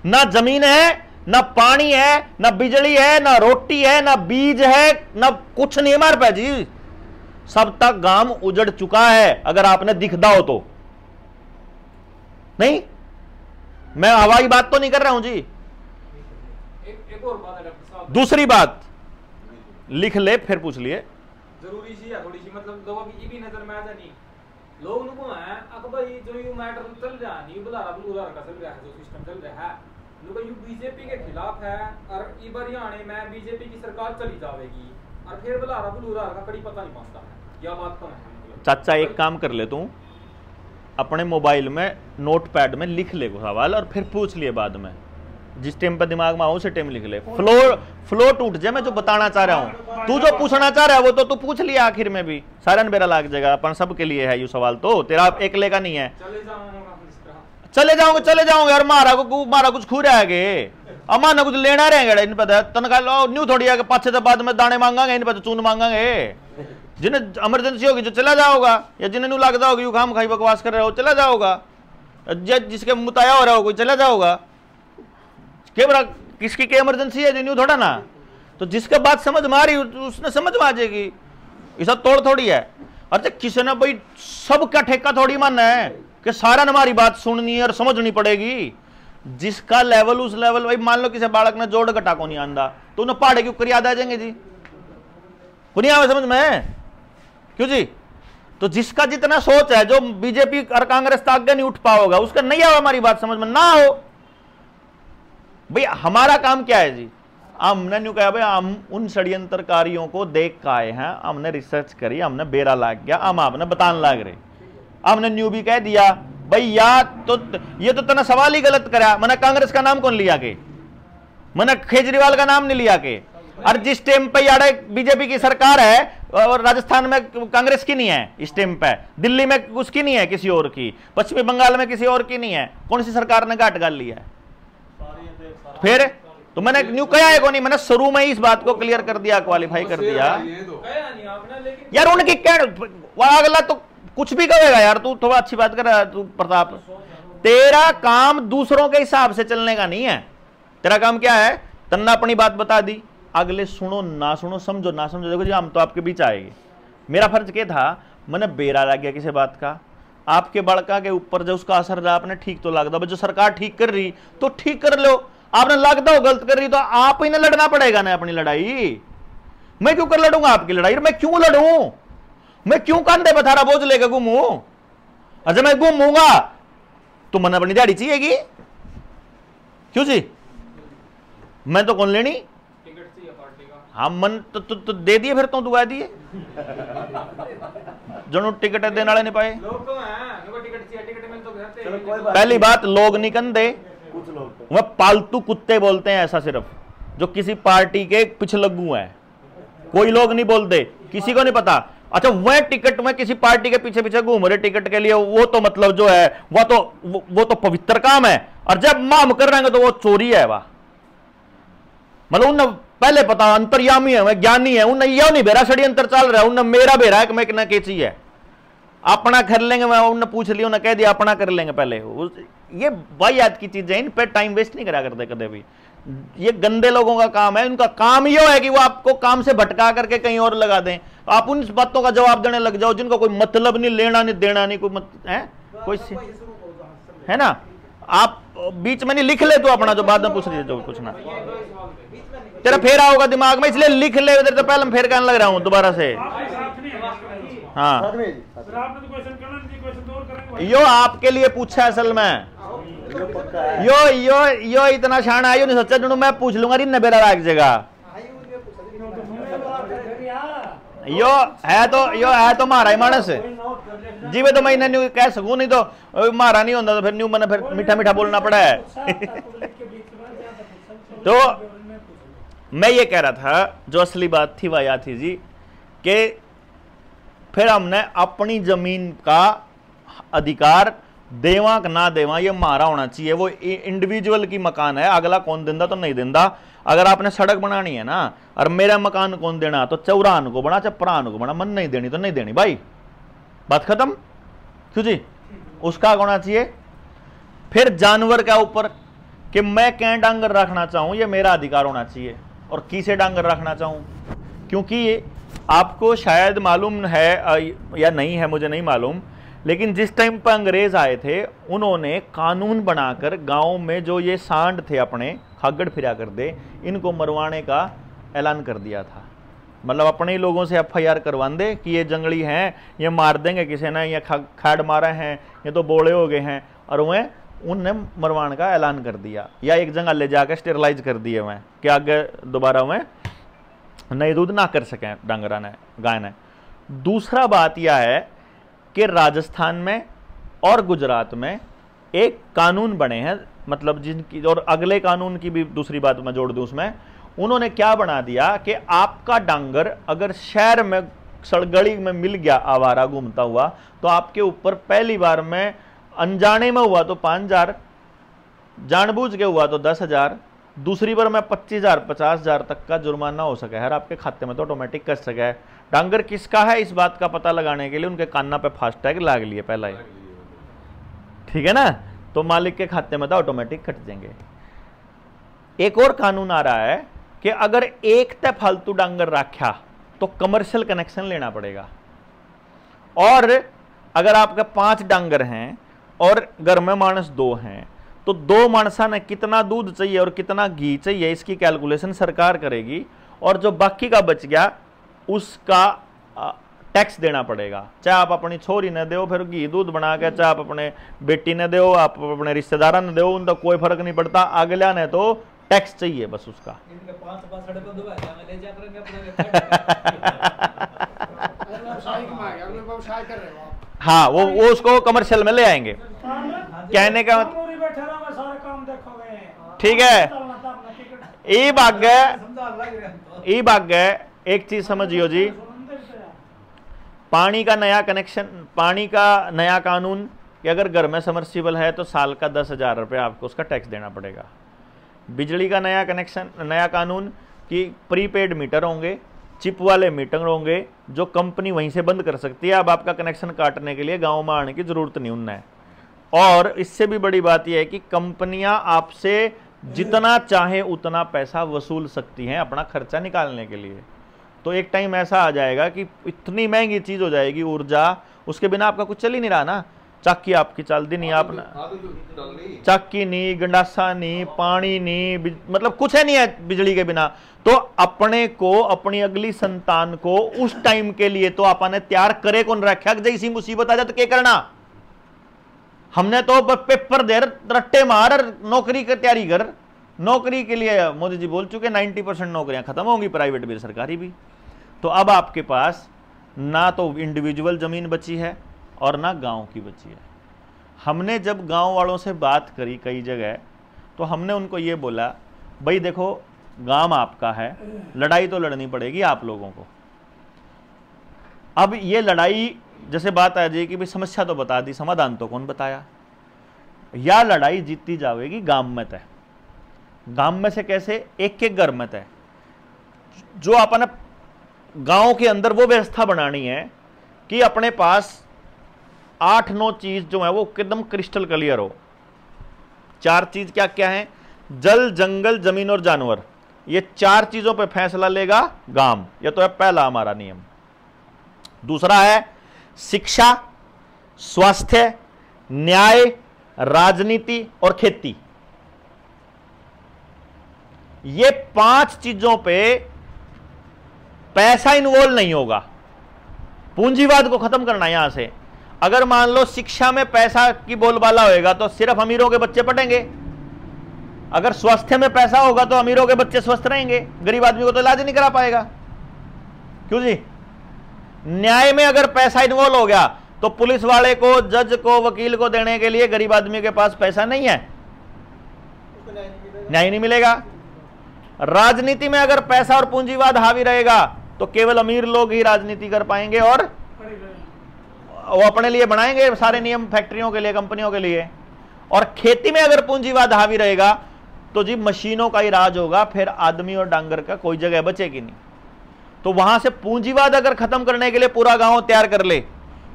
ना जमीन है, ना पानी है, ना बिजली है, ना रोटी है, ना बीज है, ना कुछ नहीं हमारे पे जी। सब तक गांव उजड़ चुका है, अगर आपने दिखदा हो तो। नहीं, मैं हवाई बात तो नहीं कर रहा हूं जी। एक और बात है डॉक्टर साहब, दूसरी बात लिख ले फिर पूछ लिए। जरूरी सी है थोड़ी सी, मतलब लोगों की ये भी नजर में आ जानी, लोग नुको है अकबर ये जो यू मैटर चल रहा है, यू बुलारा बुलारा का चल रहा है, जो सिस्टम चल रहा है, लोग यू बीजेपी के खिलाफ है और ई हरियाणा में बीजेपी की सरकार चली जाएगी और फिर बुलारा बुलारा का कड़ी पता नहीं पड़ता है, यह बात कौन है? चाचा एक काम कर ले, तू अपने मोबाइल में नोटपैड में लिख ले सवाल और फिर पूछ लिए बाद में, जिस टाइम पर दिमाग में आओ उसे टाइम लिख ले। फ्लो टूट जाए मैं जो बताना चाह रहा हूं, तू जो पूछना चाह रहा है वो तो तू पूछ लिया आखिर में भी, सारा बेरा लाग जाएगा। अपन सबके लिए है ये सवाल, तो तेरा अकेले का नहीं है। चले जाओगे और मारा कुछ खू रहा है, अमा ना कुछ लेना रहेगा इन पता तनखा न्यू थोड़ी है, पाछे तो बाद में दाने मांगांगे, इन पता चून मांगांगे। जिन्हें इमरजेंसी होगी जो चला जाओगा, या जिन्हें न्यू लगता होगी यू खाम खाई बकवास कर रहे हो चला जाओगा, जिसके मुताया हो रहा हो कोई चला जाओगा। किसकी क्या इमरजेंसी है जो थोड़ा ना, तो जिसके बात समझ में आ रही उसने समझ में आ जाएगी, ऐसा तोड़ थोड़ी है। अच्छा किसी ने भाई सबका ठेका थोड़ी मानना है कि सारा ने हमारी बात सुननी है और समझनी पड़ेगी। जिसका लेवल उस लेवल, भाई मान लो किसी बालक ने जोड़ घटा को नहीं आंदा तो उन्हें पहाड़े के ऊपर याद आ जाएंगे जी, को नहीं आवे समझ में, क्यों जी? तो जिसका जितना सोच है, जो बीजेपी और कांग्रेस तक आगे नहीं उठ पाओगा, उसका नहीं आवे हमारी बात समझ में ना हो। भाई हमारा काम क्या है जी? हमने न्यू कहा भाई हम उन षड्यंत्रकारियों को देख के आए हैं, हमने रिसर्च करी, हमने बेरा लाग गया, हम आपने बताने लग रहे, हमने न्यू भी कह दिया भाई या तो ये तो तना सवाल ही गलत करा। मैंने कांग्रेस का नाम कौन लिया के, मैंने केजरीवाल का नाम नहीं लिया के। और जिस टाइम पे यार बीजेपी की सरकार है और राजस्थान में कांग्रेस की नहीं है इस टाइम पे, दिल्ली में उसकी नहीं है किसी और की, पश्चिमी बंगाल में किसी और की नहीं है, कौन सी सरकार ने गांठ गाल लिया है? फिर तो मैंने न्यू कहा है को नहीं, मैंने शुरू में ही इस बात को क्लियर कर दिया, क्वालिफाई कर दिया यार। उनकी क्या अगला तो कुछ भी कहेगा यार, तू थोड़ा अच्छी बात कर रहा है तू प्रताप। तेरा काम दूसरों के हिसाब से चलने का नहीं है, तेरा काम क्या है? तन्ना अपनी बात बता दी, अगले सुनो ना सुनो, समझो ना समझो, देखो जी हम तो आपके बीच आएंगे। मेरा फर्ज क्या था, मैंने बेरा लग गया किसी बात का, आपके बड़का के ऊपर जो उसका असर रहा आपने ठीक तो लगता, जो सरकार ठीक कर रही तो ठीक कर लो, आपने लगता हो गलत कर रही तो आप ही ने लड़ना पड़ेगा ना अपनी लड़ाई। मैं क्यों कर लड़ूंगा आपकी लड़ाई? मैं क्यों लड़ूं? मैं क्यों कंधे पे थारा बोझ लेकर घूमूं? अच्छा मैं घूमूंगा तो मन अपनी दाढ़ी चाहिएगी, क्यों जी? मैं तो कौन लेनी? हाँ मन तो दे दिए फिर तो दुआ दिए जो टिकट देने वाले नहीं पाए। लोग तो हैं, लोगों को टिकट मिल तो घर पे। चलो कोई बात पहली बात लोग नहीं कंधे, कुछ लोग तो वह पालतू कुत्ते बोलते हैं ऐसा सिर्फ, जो किसी पार्टी के पिछलग्गू हैं। कोई लोग नहीं बोलते, किसी को नहीं पता। अच्छा वह टिकट में किसी पार्टी के पीछे पीछे घूम रहे टिकट के लिए, वो तो मतलब जो है वो तो पवित्र काम है, और जब माम कर रहे हैं तो वो चोरी है। वाह मतलब उन्हें पहले पता अंतर्यामी है, मैं ज्ञानी है, उन्हें यह नहीं बेरा षड्यंत्र चल रहा है, उन्हें मेरा बेरा है कि मैं कितना के चाहिए अपना कर लेंगे। मैं उन्हें पूछ लिया, उन्हें कह दिया अपना कर लेंगे पहले। ये वाहियात की चीजें, इन पे टाइम वेस्ट नहीं करा करते कदे भी। ये गंदे लोगों का काम है, उनका काम ये है कि वो आपको काम से भटका करके कहीं और लगा दें। आप उन बातों का जवाब देने लग जाओ जिनको कोई मतलब नहीं, लेना नहीं देना नहीं, कोई है कोई है ना। आप बीच में नहीं लिख ले तो अपना जो बाद में पूछ रही जो पूछना तेरा फेरा होगा दिमाग में, इसलिए लिख ले। इधर तो पहले मैं फेर कहने लग रहा हूं दोबारा से। हाँ यो आपके लिए पूछा असल में, यो इतना शान आयो नहीं सोचा जो मैं पूछ लूंगा इन बेरा राख जगह। यो है तो मारा ही मानस जी वे तो मैं इन्हें कह सकूं, नहीं तो मारा नहीं होता तो फिर न्यू मैंने फिर मीठा मीठा बोलना पड़ा है। तो मैं ये कह रहा था जो असली बात थी वह थी जी कि फिर हमने अपनी जमीन का अधिकार देवा कि ना देवा ये मारा होना चाहिए। वो इंडिविजुअल की मकान है, अगला कौन देंदा तो नहीं देंदा। अगर आपने सड़क बनानी है ना और मेरा मकान कौन देना, तो चौरान को बना चाहे प्रान को बना, मन नहीं देनी तो नहीं देनी भाई, बात खत्म। क्यों जी, उसका होना चाहिए। फिर जानवर के ऊपर कि मैं क्या डांगर रखना चाहूं ये मेरा अधिकार होना चाहिए, और किसे डांगर रखना चाहूं। क्योंकि आपको शायद मालूम है या नहीं है, मुझे नहीं मालूम, लेकिन जिस टाइम पर अंग्रेज आए थे उन्होंने कानून बनाकर गांव में जो ये सांड थे अपने खागड़ फिरा कर दे, इनको मरवाने का ऐलान कर दिया था। मतलब अपने ही लोगों से FIR करवा दे कि ये जंगली हैं, ये मार देंगे किसी ने, ये खाड़ मारे हैं, ये तो बोले हो गए हैं, और वह उनने मरवाने का ऐलान कर दिया, या एक जगह ले जाकर स्टेरलाइज कर दिए वह कि आगे दोबारा वह नए दूध ना कर सकें डांगरा ने, गाय ने। दूसरा बात यह है कि राजस्थान में और गुजरात में एक कानून बने हैं, मतलब जिनकी, और अगले कानून की भी दूसरी बात मैं जोड़ दूं उसमें, उन्होंने क्या बना दिया कि आपका डांगर अगर शहर में सड़गड़ी में मिल गया आवारा घूमता हुआ, तो आपके ऊपर पहली बार में अनजाने में हुआ तो 5,000, जानबूझ के हुआ तो 10,000, दूसरी बार में 25,000 50,000 तक का जुर्माना हो सके है, आपके खाते में तो ऑटोमेटिक कर सके। डांगर किसका है इस बात का पता लगाने के लिए उनके कान्ना पे फास्टैग लाग लिए पहला ही, ठीक है ना, तो मालिक के खाते में तो ऑटोमेटिक कट जाएंगे। एक और कानून आ रहा है कि अगर एक तय फालतू डांगर रखा तो कमर्शियल कनेक्शन लेना पड़ेगा, और अगर आपके 5 डांगर हैं और घर में मानस 2 हैं, तो 2 मानसा ने कितना दूध चाहिए और कितना घी चाहिए इसकी कैलकुलेशन सरकार करेगी, और जो बाकी का बच गया उसका टैक्स देना पड़ेगा। चाहे आप अपनी छोरी ने दो फिर घी दूध बना के, चाहे आप अपने बेटी ने दो, आप अपने रिश्तेदार ने दो, उनका कोई फर्क नहीं पड़ता, अगला ने तो टैक्स चाहिए बस उसका। हाँ वो उसको कमर्शियल में ले आएंगे, कहने का ठीक है। ई भाग एक चीज समझियो जी, पानी का नया कनेक्शन, पानी का नया कानून कि अगर घर में समर्सिबल है तो साल का 10,000 रुपये आपको उसका टैक्स देना पड़ेगा। बिजली का नया कनेक्शन, नया कानून कि प्रीपेड मीटर होंगे, चिप वाले मीटर होंगे जो कंपनी वहीं से बंद कर सकती है, अब आपका कनेक्शन काटने के लिए गांव में आने की जरूरत नहीं उन्हें। और इससे भी बड़ी बात यह है कि कंपनियां आपसे जितना चाहे उतना पैसा वसूल सकती हैं अपना खर्चा निकालने के लिए। तो एक टाइम ऐसा आ जाएगा कि इतनी महंगी चीज हो जाएगी ऊर्जा, उसके बिना आपका कुछ चल ही नहीं रहा ना। चक्की आपकी चलती नहीं, आप चक्की नहीं, गंडासा नहीं, पानी नहीं, मतलब कुछ है नहीं है बिजली के बिना। तो अपने को, अपनी अगली संतान को उस टाइम के लिए तो आपने तैयार करे कौन रखा कि जैसी मुसीबत आ जाए तो क्या करना। हमने तो पेपर दे रट्टे मार, नौकरी की तैयारी कर, नौकरी के लिए मोदी जी बोल चुके 90% नौकरियां खत्म होंगी, प्राइवेट भी सरकारी भी। तो अब आपके पास ना तो इंडिविजुअल ज़मीन बची है और ना गांव की बची है। हमने जब गांव वालों से बात करी कई जगह, तो हमने उनको ये बोला, भाई देखो गांव आपका है, लड़ाई तो लड़नी पड़ेगी आप लोगों को। अब ये लड़ाई जैसे बात आ जाएगी, भाई समस्या तो बता दी, समाधान तो कौन बताया। या लड़ाई जीती जाएगी गांव में तय। गांव में से कैसे? एक एक घर में तय। जो अपने गांव के अंदर वो व्यवस्था बनानी है कि अपने पास 8-9 चीज जो है वो एकदम क्रिस्टल क्लियर हो। 4 चीज क्या क्या है? जल, जंगल, जमीन और जानवर। ये 4 चीजों पे फैसला लेगा गांव। ये तो है पहला हमारा नियम। दूसरा है शिक्षा, स्वास्थ्य, न्याय, राजनीति और खेती। ये 5 चीजों पे पैसा इन्वॉल्व नहीं होगा। पूंजीवाद को खत्म करना है यहां से। अगर मान लो शिक्षा में पैसा की बोलबाला होएगा तो सिर्फ अमीरों के बच्चे पढ़ेंगे। अगर स्वास्थ्य में पैसा होगा तो अमीरों के बच्चे स्वस्थ रहेंगे, गरीब आदमी को तो इलाज नहीं करा पाएगा। क्यों जी? न्याय में अगर पैसा इन्वॉल्व हो गया तो पुलिस वाले को, जज को, वकील को देने के लिए गरीब आदमी के पास पैसा नहीं है, न्याय नहीं मिलेगा। राजनीति में अगर पैसा और पूंजीवाद हावी रहेगा तो केवल अमीर लोग ही राजनीति कर पाएंगे और वो अपने लिए बनाएंगे सारे नियम, फैक्ट्रियों के लिए, कंपनियों के लिए। और खेती में अगर पूंजीवाद हावी रहेगा तो जी मशीनों का ही राज होगा, फिर आदमी और डांगर का कोई जगह बचेगी नहीं। तो वहां से पूंजीवाद अगर खत्म करने के लिए पूरा गांव तैयार कर ले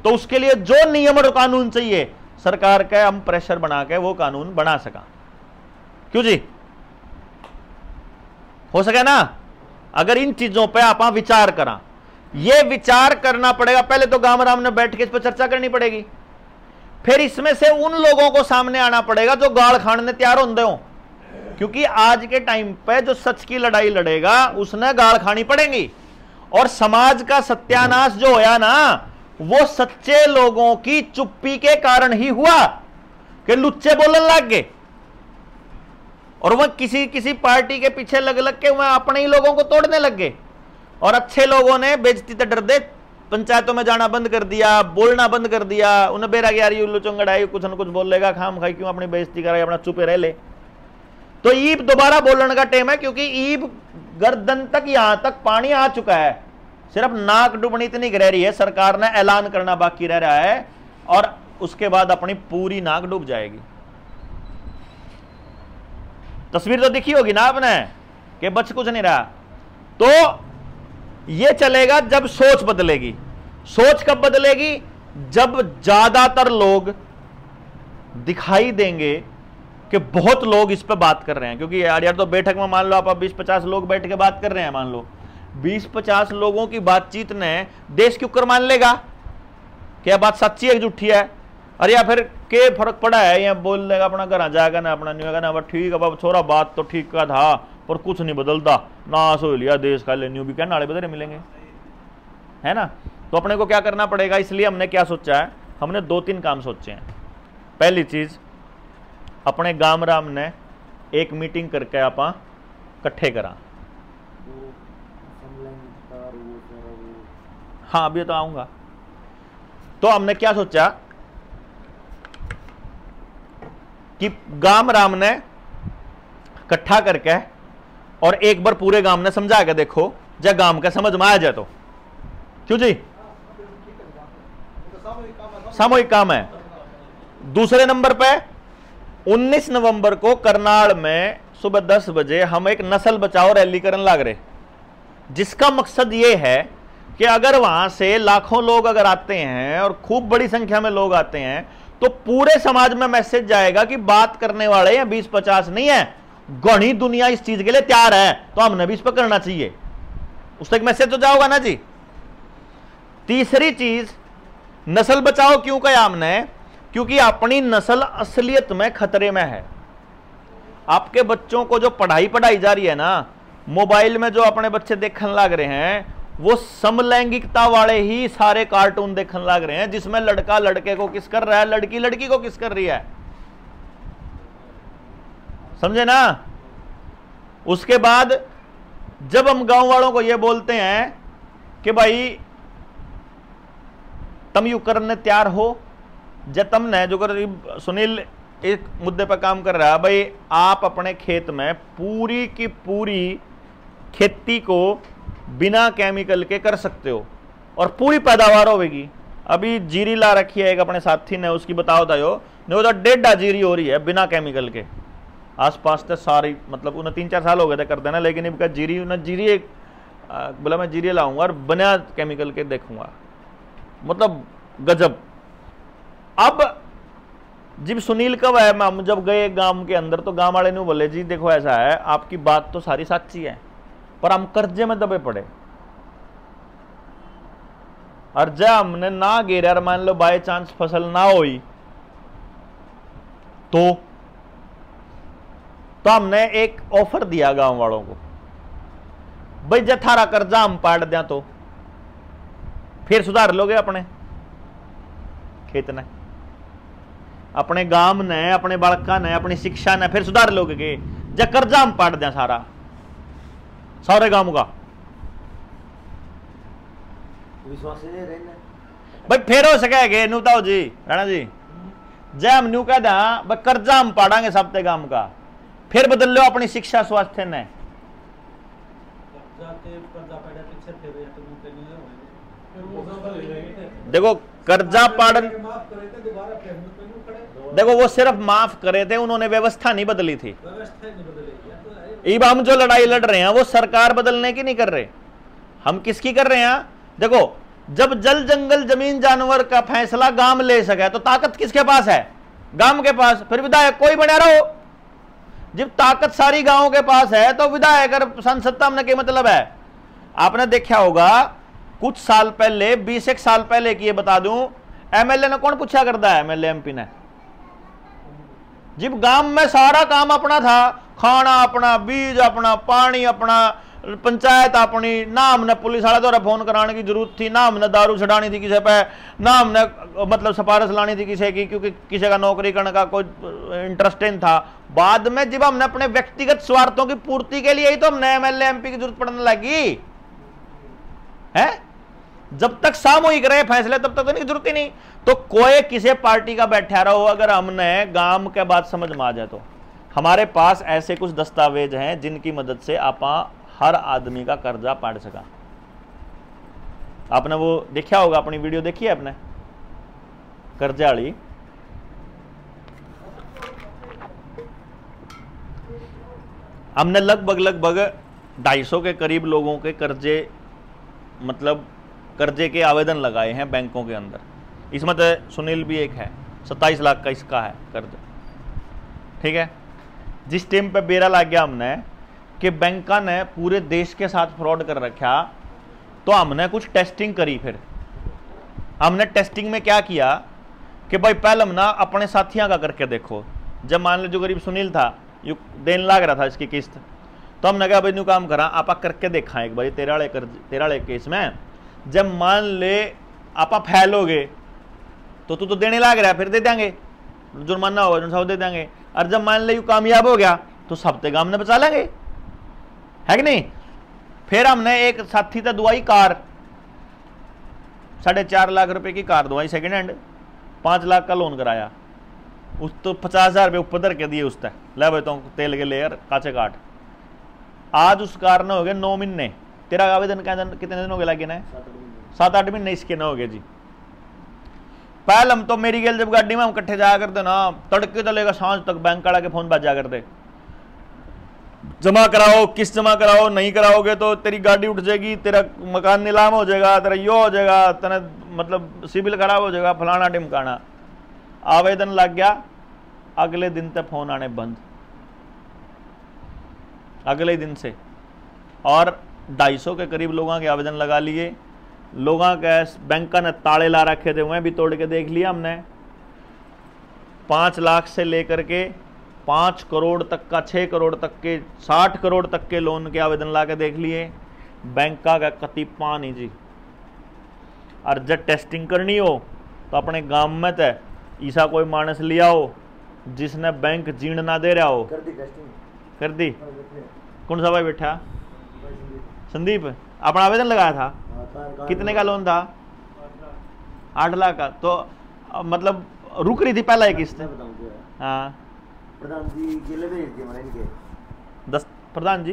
तो उसके लिए जो नियम और कानून चाहिए सरकार का हम प्रेशर बना के वो कानून बना सका। क्यों जी? हो सके ना? अगर इन चीजों पे आप विचार करा, ये विचार करना पड़ेगा। पहले तो गांव राम ने बैठ के इस पर चर्चा करनी पड़ेगी, फिर इसमें से उन लोगों को सामने आना पड़ेगा जो गाल खाने तैयार होंगे हो। क्योंकि आज के टाइम पे जो सच की लड़ाई लड़ेगा उसने गाल खानी पड़ेगी। और समाज का सत्यानाश जो होया ना, वो सच्चे लोगों की चुप्पी के कारण ही हुआ कि लुच्चे बोलने लग गए और वह किसी किसी पार्टी के पीछे लग लग के वह अपने ही लोगों को तोड़ने लग गए। और अच्छे लोगों ने बेइज्जती से डर दे पंचायतों में जाना बंद कर दिया, बोलना बंद कर दिया। उन्हें बेरा कि यार ये उल्लू चंगड़ाई कुछ न कुछ बोल लेगा, खाम खाई क्यों अपनी बेइज्जती कराए, अपना चुपे रह ले। तो ईब दोबारा बोलने का टाइम है, क्योंकि ईब गर्दन तक, यहां तक पानी आ चुका है। सिर्फ नाक डूबनी इतनी रह रही है, सरकार ने ऐलान करना बाकी रह रहा है और उसके बाद अपनी पूरी नाक डूब जाएगी। तस्वीर तो दिखी होगी ना आपने कि बच कुछ नहीं रहा। तो ये चलेगा जब सोच बदलेगी। सोच कब बदलेगी? जब ज्यादातर लोग दिखाई देंगे कि बहुत लोग इस पे बात कर रहे हैं। क्योंकि यार तो बैठक में मान लो आप 20-50 लोग बैठ के बात कर रहे हैं, मान लो 20-50 लोगों की बातचीत ने देश के ऊपर मान लेगा कि यह बात सच्ची है झूठी है। अरे या फिर के फर्क पड़ा है, या बोल लेगा अपना घर जाएगा ना, अपना नहीं होगा ना, ठीक है बाबा छोरा बात तो ठीक का था पर कुछ नहीं बदलता, नाश हो लिया देश का, ले न्यू भी क्या नाले बदले मिलेंगे, है ना। तो अपने को क्या करना पड़ेगा? इसलिए हमने क्या सोचा है, हमने 2-3 काम सोचे हैं। पहली चीज, अपने गांव राम ने एक मीटिंग करके आप इकट्ठे करा। हाँ अभी तो आऊंगा। तो हमने क्या सोचा कि गांव राम ने इकट्ठा करके और एक बार पूरे गांव ने समझा के देखो, जब गांव का समझ में आ जाए तो। क्यों जी? सामूहिक काम है। दूसरे नंबर पे 19 नवंबर को करनाल में सुबह 10 बजे हम एक नस्ल बचाओ रैली करने लग रहे, जिसका मकसद ये है कि अगर वहां से लाखों लोग अगर आते हैं और खूब बड़ी संख्या में लोग आते हैं तो पूरे समाज में मैसेज जाएगा कि बात करने वाले हैं 20-50 नहीं है, घनी दुनिया इस चीज के लिए तैयार है, तो हमने भी इस पर करना चाहिए। उस तक मैसेज तो जाओगा ना जी। तीसरी चीज, नस्ल बचाओ क्यों कहा हमने? क्योंकि अपनी नस्ल असलियत में खतरे में है। आपके बच्चों को जो पढ़ाई जा रही है ना, मोबाइल में जो अपने बच्चे देखने लग रहे हैं, वो समलैंगिकता वाले ही सारे कार्टून देखने लग रहे हैं, जिसमें लड़का लड़के को किस कर रहा है, लड़की लड़की को किस कर रही है। समझे ना? उसके बाद जब हम गांव वालों को यह बोलते हैं कि भाई तम यू करने तैयार हो, जब तुमने जो कर सुनील एक मुद्दे पर काम कर रहा है, भाई आप अपने खेत में पूरी की पूरी खेती को बिना केमिकल के कर सकते हो और पूरी पैदावार होगी। अभी जीरी ला रखी है एक अपने साथी ने, उसकी बताओ था यो नहीं तो 1.5 जीरी हो रही है बिना केमिकल के। आसपास तो सारी मतलब उन्हें 3-4 साल हो गए थे कर देना, लेकिन इनका जीरी उन्हें जीरी एक बोला मैं जीरी लाऊंगा और बिना केमिकल के देखूंगा, मतलब गजब। अब जब सुनील कब है, हम जब गए गांव के अंदर तो गांव वाले ने बोले जी देखो ऐसा है, आपकी बात तो सारी सच्ची है पर हम कर्जे में दबे पड़े, और जब हमने ना गिरा और मान लो बाय चांस फसल ना हुई तो हमने एक ऑफर दिया गांव वालों को, भाई जब थारा कर्जा हम पाट दें तो फिर सुधार लोगे अपने खेत ने, अपने गांव ने, अपने बालका ने, अपनी शिक्षा ने, फिर सुधार लोगे के जब कर्जा हम पाट दें सारा सारे गांव का। विश्वास नहीं रहना भाई फिर हो सके नू बताओ जी राणा जी, जय हम न्यू कह दें कर्जा हम पाड़ांगे सबते गांव का, फिर बदल लो अपनी शिक्षा स्वास्थ्य ने। देखो कर्जा पाड़न, देखो वो सिर्फ माफ करे थे, उन्होंने व्यवस्था नहीं बदली थी। अब हम जो लड़ाई लड़ रहे हैं वो सरकार बदलने की नहीं कर रहे, हम किसकी कर रहे हैं। देखो जब जल जंगल जमीन जानवर का फैसला गांव ले सके तो ताकत किसके पास है, गांव के पास, फिर विधायक कोई बना रहो। जब ताकत सारी गांव के पास है तो विधायक और संसद में क्या मतलब है। आपने देखा होगा कुछ साल पहले, 20 साल पहले की ये बता दूं, एमएलए ने कौन पूछा करता है, एमएलए एमपी ने। जब गांव में सारा काम अपना था, खाना अपना, बीज अपना, पानी अपना, पंचायत अपनी, ना हमने पुलिस वाले द्वारा फोन कराने की जरूरत थी, ना हमने दारू छड़ानी थी किसी पे, ना हमने मतलब सिफारिश लानी थी किसी की, क्योंकि किसी का नौकरी करने का कोई इंटरेस्ट नहीं था। बाद में जब हमने अपने व्यक्तिगत स्वार्थों की पूर्ति के लिए ही तो हमने एमएलए एमपी की जरूरत पड़ने लगी है। जब तक सामूहिक रहे फैसले तब तक तो जरूरत ही नहीं। तो कोई किसी पार्टी का बैठा रहो, अगर हमने गांव के बात समझ में आ जाए तो हमारे पास ऐसे कुछ दस्तावेज हैं जिनकी मदद से आप हर आदमी का कर्जा पाड़ सका। आपने वो देखा होगा, अपनी वीडियो देखी है आपने कर्जा वाली, हमने लगभग 250 के करीब लोगों के कर्जे, मतलब कर्जे के आवेदन लगाए हैं बैंकों के अंदर। इसमें तो सुनील भी एक है, 27 लाख का इसका है कर्ज, ठीक है। जिस टाइम पे बेरा लग गया हमने कि बैंका ने पूरे देश के साथ फ्रॉड कर रखा, तो हमने कुछ टेस्टिंग करी। फिर हमने टेस्टिंग में क्या किया कि भाई पहले हम ना अपने साथियों का करके देखो। जब मान लो जो गरीब सुनील था, यू देन लाग रहा था इसकी किस्त, तो हमने कहा भाई न्यू काम करा, आप करके देखा एक बार तेरा वाले केस में। जब मान ले आप फैलोगे तो तू तो देने लाग रहा है, फिर दे देंगे, जुर्माना होगा जो सब दे देंगे। और जब मान ले यू कामयाब हो गया तो सबते गांव ने बचा लेंगे, है कि नहीं। फिर हमने एक साथी था दुआई कार, 4.5 लाख रुपए की कार दुआई सेकंड हैंड, 5 लाख का लोन कराया, उस तो 50,000 रुपये ऊपर धर के दिए उसने, ले भाई तो तेल के लेयर काचे काट। आज उस कार ने हो गए 9 महीने। तेरा आवेदन कितने दिन हो गए लगे ना? 7-8 महीने इसके ना हो गए जी। पहले हम तो मेरी गेल जब गाड़ी में हम इकट्ठे जाया करते ना, तड़के चलेगा सांझ तक बैंक वाला के फोन बजा करते, जमा कराओ, किस्त जमा कराओ, नहीं कराओगे तो तेरी गाड़ी उठ जाएगी, तेरा मकान नीलाम हो जाएगा, तेरा यो हो जाएगा, तेरा मतलब सिविल खराब हो जाएगा, फलाना टिमकाना। आवेदन लग गया, अगले दिन तक फोन आने बंद, अगले दिन से। और 250 के करीब लोगों के आवेदन लगा लिए। लोगों के बैंक ने ताले ला रखे थे, वह भी तोड़ के देख लिया हमने। 5 लाख से लेकर के 5 करोड़ तक का, 6 करोड़ तक के, 60 करोड़ तक के लोन के आवेदन ला के देख लिए। बैंक का कति पानी जी। और जब टेस्टिंग करनी हो तो अपने गांव में तो ऐसा कोई मानस लिया हो जिसने बैंक जीण ना दे रहा हो। कर दी टेस्टिंग, कर दी। कौन सा भाई बैठा? संदीप। अपना आवेदन लगाया था? कितने का लोन था? 8 लाख का। तो मतलब रुक रही थी पहला एक किस्त? हाँ प्रधान जी जिले भेज दिए मैंने इनके। प्रधान जी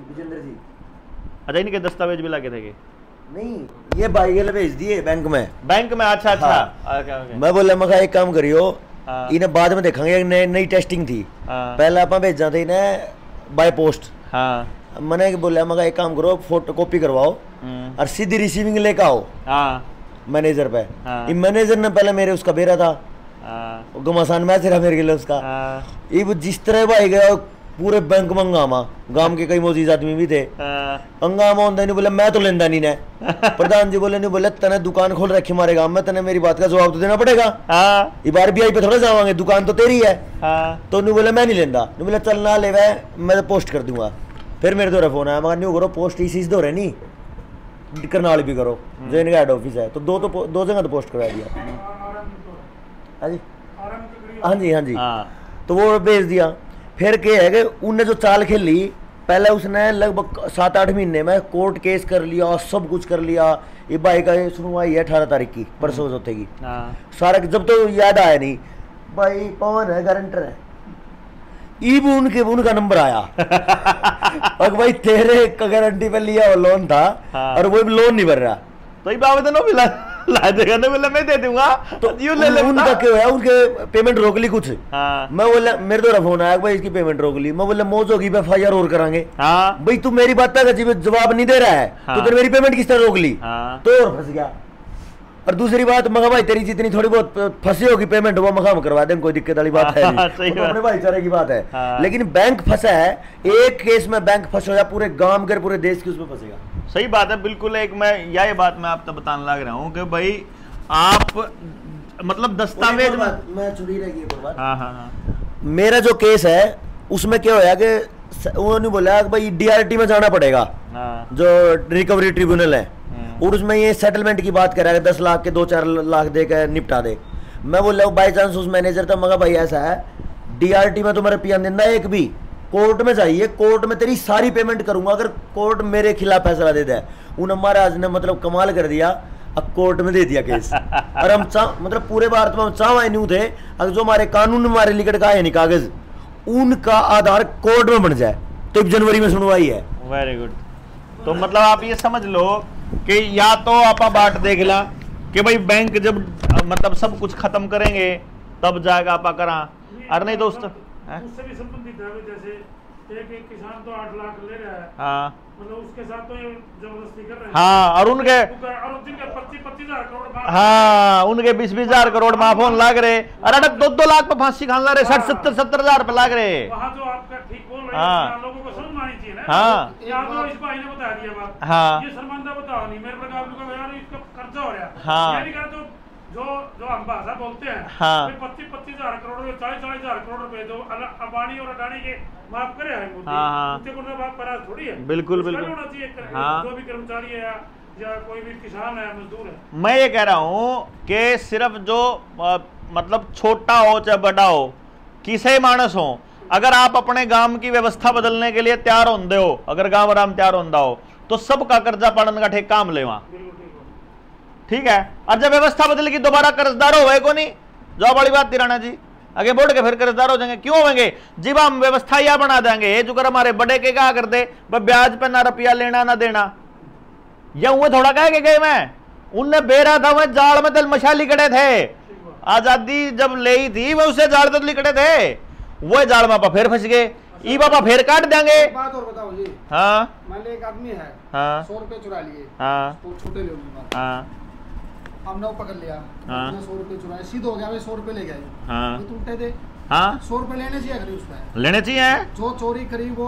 विजेंद्र जी। अच्छा, इनके दस्तावेज भी लगे थे? नहीं, ये भाई के लिए भेज दिए बैंक में। अच्छा। हाँ। okay. मैं बोला मैं एक काम करियो, हाँ। इन्हें बाद में देखेंगे, नई टेस्टिंग थी। हाँ। पहले आप भेजा था इन्हें बाय पोस्ट। हाँ। मैंने बोला मैं एक काम करो, फोटो कॉपी करवाओ और सीधी रिसीविंग लेकर आओ। हाँ। मैनेजर पे। हाँ। मैनेजर ने पहले मेरे उसका बेरा था। हाँ। घमासान मैच रहा मेरे के लिए उसका। हाँ। ये जिस तरह भाई गया पूरे बैंक में हंगामा, गांव के कई मोजीज आदमी भी थे। हंगामा होता नहीं, बोले मैं तो लेंदा नहीं ने। प्रधान जी बोले नहीं, बोले तने दुकान खोल रखी हमारे गांव में, तने मेरी बात का जवाब तो देना पड़ेगा। ये बार भी आई पे थोड़ा जावांगे, दुकान तो तेरी है। तो नहीं बोले मैं नहीं लेंदा, नहीं बोले चल ना ले मैं तो पोस्ट कर दूंगा। फिर मेरे द्वारा फोन आया, मगर नहीं करो पोस्ट इसी दो रहे नहीं करनाल भी करो, जो इनका हेड ऑफिस है। तो दो जगह तो पोस्ट करवा दिया। हाँ जी। तो वो भेज दिया। फिर क्या है कि उनने जो चाल खेली, पहले उसने लगभग 7-8 महीने में कोर्ट केस कर लिया, सब कुछ कर लिया। ये भाई का सुनवाई है 18 तारीख की, परसों चौथे की। सारा जब तो याद आया नहीं, भाई पवन है गारंटर है, उनका नंबर आया। और भाई तेरे गारंटी पे लिया वो लोन था। हाँ। और वो भी लोन नहीं भर रहा, तो ये आवेदन भी ला देगा ना, बोला मैं दे दूंगा तो यूं ले ले। उनका क्या है, उनके पेमेंट रोक ली कुछ। हाँ। मैं बोला, मेरे द्वारा फोन आया भाई इसकी पेमेंट रोक ली। मैं बोला मौज होगी, FIR और करांगे। हाँ। भाई तू मेरी बात का जवाब नहीं दे रहा है। हाँ। तो तेरी मेरी पेमेंट किस तरह रोक ली? हाँ। तो और फंस गया। और दूसरी बात, मगा भाई तेरी जितनी थोड़ी बहुत फंसी होगी पेमेंट, वो मगा हम करवा दें, कोई दिक्कत वाली बात है नहीं। तो अपने भाईचारे की बात है। हाँ। लेकिन बैंक फंसा है, एक केस में बैंक फंस हो पूरे गांव के पूरे देश की उसमें फंसेगा। सही बात है, बिल्कुल। एक मैं यही बात मैं आपको बताने लग रहा हूँ कि भाई आप मतलब दस्तावेज मैं छुड़ी रहेगी एक बात। हाँ। मेरा जो केस है उसमें क्या होया कि उन्होंने बोला भाई DRT में जाना पड़ेगा। हाँ। जो रिकवरी ट्रिब्यूनल है, और उसमें ये सेटलमेंट की बात कर रहा है, 10 लाख के 2-4 लाख दे के निपटा दे। मैं बोल रहा हूँ बाई चांस उस मैनेजर था, मगर भाई ऐसा है DRT में तो मेरे पिया देना एक भी कोर्ट में चाहिए, कोर्ट में तेरी सारी पेमेंट करूंगा अगर कोर्ट मेरे खिलाफ फैसला दे दे। उन महाराज ने मतलब कमाल कर दिया, अब कोर्ट में दे दिया केस। और हम मतलब पूरे भारत में हम चाह नहीं थे, अगर जो हमारे कानून हमारे लिखट का है नहीं कागज, उनका आधार कोर्ट में बन जाए तो जनवरी में सुनवाई है। Very good. तो मतलब आप ये समझ लो कि या तो आप बाट देख ला कि भाई बैंक जब मतलब सब कुछ खत्म करेंगे तब जाएगा आप करा, और नहीं दोस्त उससे भी संबंधित है। जैसे एक किसान तो 8 लाख ले रहा है। हाँ। मतलब उसके साथ तो जबरदस्ती कर रहे हैं। हाँ। और उनके 25-25 हजार करोड़। हाँ, उनके 20-20 हजार करोड़ माफोन लाग रहे, अरे 2-2 लाख पे फांसी खान ला रहे, 60-70 हजार पे लाग रहे। वहाँ जो आपका ठीक बोल रहे हैं, लोगों को समझ आनी चाहिए ना। हाँ। या तो इस भाई ने बता दिया बात। हाँ। ये शर्मांदा बताओ नहीं मेरे प्रकार का यार, इसका खर्चा हो रहा है। हाँ। यानी कर जो हम भाषा बोलते हैं। हाँ। 25-25 हजार करोड़, 40-40 हजार करोड़ रुपए जो अंबानी और अडानी के माफ करे हैं मोदी। हाँ। उनके को बात पराज थोड़ी है। बिल्कुल उसका बिल्कुल। होना चाहिए। हाँ। जो भी कर्मचारी है या कोई भी किसान है, मजदूर है। मैं ये कह रहा हूं कि सिर्फ जो मतलब छोटा हो चाहे बड़ा हो, किसे मानस हो, अगर आप अपने गांव की व्यवस्था बदलने के लिए तैयार होंदे हो, अगर गांव आराम तैयार होंदा हो, तो सबका कर्जा पाड़न का ठेक काम ले वहां। ठीक है। और जब व्यवस्था बदलेगी दोबारा कर्जदार हो को नहीं, जो बड़ी बात तिराना जी, आगे बढ़ के फिर कर्जदार हो जाएंगे। क्यों होंगे? जब हम व्यवस्था यह बना देंगे जो कर हमारे बड़े के क्या कर दे, ब्याज पे ना रुपया लेना ना देना, या वो थोड़ा कह के गए मैं, उनने बेरा था वह जाल में दिल मशाली कड़े थे, आजादी जब ले थी वह उसे जाल तो लिकड़े थे, वो जाल में फिर फंस गए, ई बाबा फिर काट देंगे। बात और बताओ जी। हाँ। मान लो एक आदमी है। हाँ। 100 रुपए चुरा लिए। हाँ। तो छोटे लोग। हाँ। हमने वो पकड़ लिया। हाँ। 100 रुपए चुराए, सीध हो गया, 100 रुपए ले गए। हाँ। तो उल्टे दे। हाँ। 100 रुपए लेने चाहिए अगर उसमें। लेने चाहिए। जो चोरी करी वो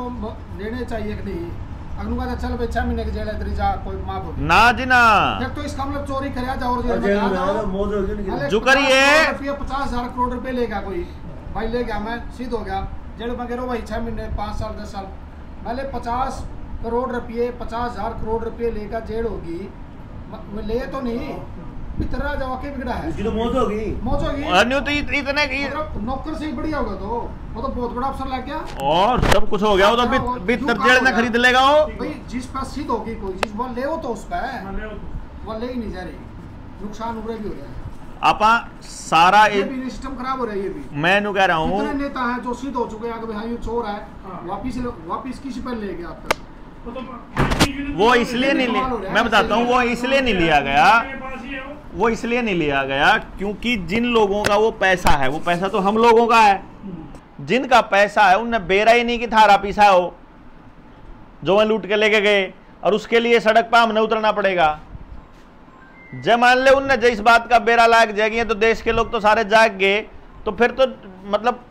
लेने चाहिए कि नहीं? अगलू का चल भाई 6 महीने की जेल है तेरी, जा कोई माफ होगी ना जी ना। जब तो इसका मतलब चोरी कर जाओ जेल में जाओ, जो करिए 50,000 करोड़ रुपए लेगा कोई, भाई ले गया मैं सीध हो गया जेल में, कह रहा भाई 6 महीने 5 साल 10 साल, पहले 50 करोड़ रुपये 50,000 करोड़ रुपये लेकर जेल होगी, ले तो नहीं भीतर राजा वाकई बिगड़ा है। उसकी तो मौत होगी। मौत होगी। अन्य तो इतने की मतलब नौकर से ही बढ़िया होगा तो वो तो बहुत बड़ा अफसर लग गया और सब कुछ हो गया। वो तो भीतर जेल में खरीद लेगा वो। भाई जिस पर सिद्ध होगी कोई चीज वो ले तो उस पर वो ले ही नहीं जा रही, नुकसान उभरे भी हो रहा है। आपा सारा ये भी सिस्टम खराब हो रहा है। ये भी मैं नु कह रहा हूँ कितने नेता हैं जो सिद्ध हो चुके हैं कि भाई ये चोर है, वापिस किसी पर ले गया आप तक। वो इसलिए नहीं लिया, मैं बताता हूँ वो इसलिए नहीं लिया गया, वो इसलिए नहीं लिया गया क्योंकि जिन लोगों का वो पैसा है, वो पैसा तो हम लोगों का है। जिनका पैसा है उनने बेरा ही नहीं कि थारा पीसा हो जो वह लूट के लेके गए, और उसके लिए सड़क पर हमने उतरना पड़ेगा। जब मान ले उनने जो इस बात का बेरा लायक जाएगी तो देश के लोग तो सारे जाग गए, तो फिर तो मतलब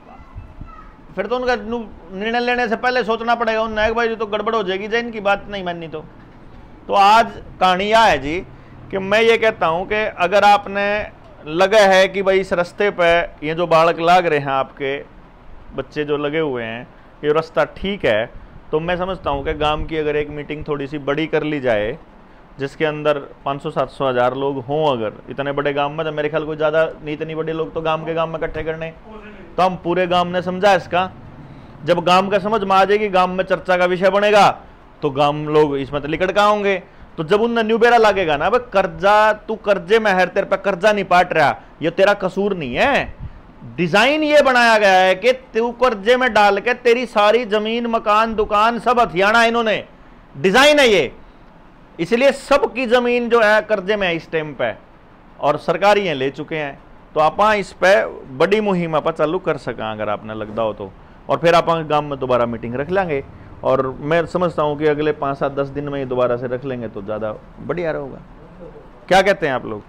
फिर तो उनका निर्णय लेने से पहले सोचना पड़ेगा उन नायक भाई जो तो गड़बड़ हो जाएगी जैन की बात नहीं माननी। तो आज कहानी यह है जी कि मैं ये कहता हूं कि अगर आपने लगा है कि भाई इस रास्ते पे ये जो बालक लाग रहे हैं, आपके बच्चे जो लगे हुए हैं, ये रास्ता ठीक है, तो मैं समझता हूं कि गांव की अगर एक मीटिंग थोड़ी सी बड़ी कर ली जाए जिसके अंदर 500, 700, 1000 लोग हों, अगर इतने बड़े गांव में, तो मेरे ख्याल कोई ज़्यादा नहीं, इतनी बड़े लोग तो गांव के गांव में इकट्ठे करने, तो हम पूरे गांव ने समझा इसका। जब गांव का समझ में आ जाएगी, गांव में चर्चा का विषय बनेगा, तो गांव लोग इसमें तो लिकड़ का होंगे। तो जब उन न्यू बेरा लागेगा ना, भाई कर्जा तू कर्जे में है, तेरे पे कर्जा नहीं पाट रहा, ये तेरा कसूर नहीं है। डिजाइन ये बनाया गया है कि तू कर्जे में डाल के तेरी सारी जमीन, मकान, दुकान सब हथियाना, इन्होंने डिजाइन है ये, इसलिए सबकी जमीन जो है कर्जे में है इस टाइम पे, और सरकारी ये ले चुके हैं। तो आप इस पे बड़ी मुहिम आप चालू कर सका अगर आपने लगता हो तो, और फिर आप गांव में दोबारा मीटिंग रख लेंगे, और मैं समझता हूँ कि अगले 5, 7, 10 दिन में ये दोबारा से रख लेंगे तो ज़्यादा बढ़िया रहेगा। क्या कहते हैं आप लोग?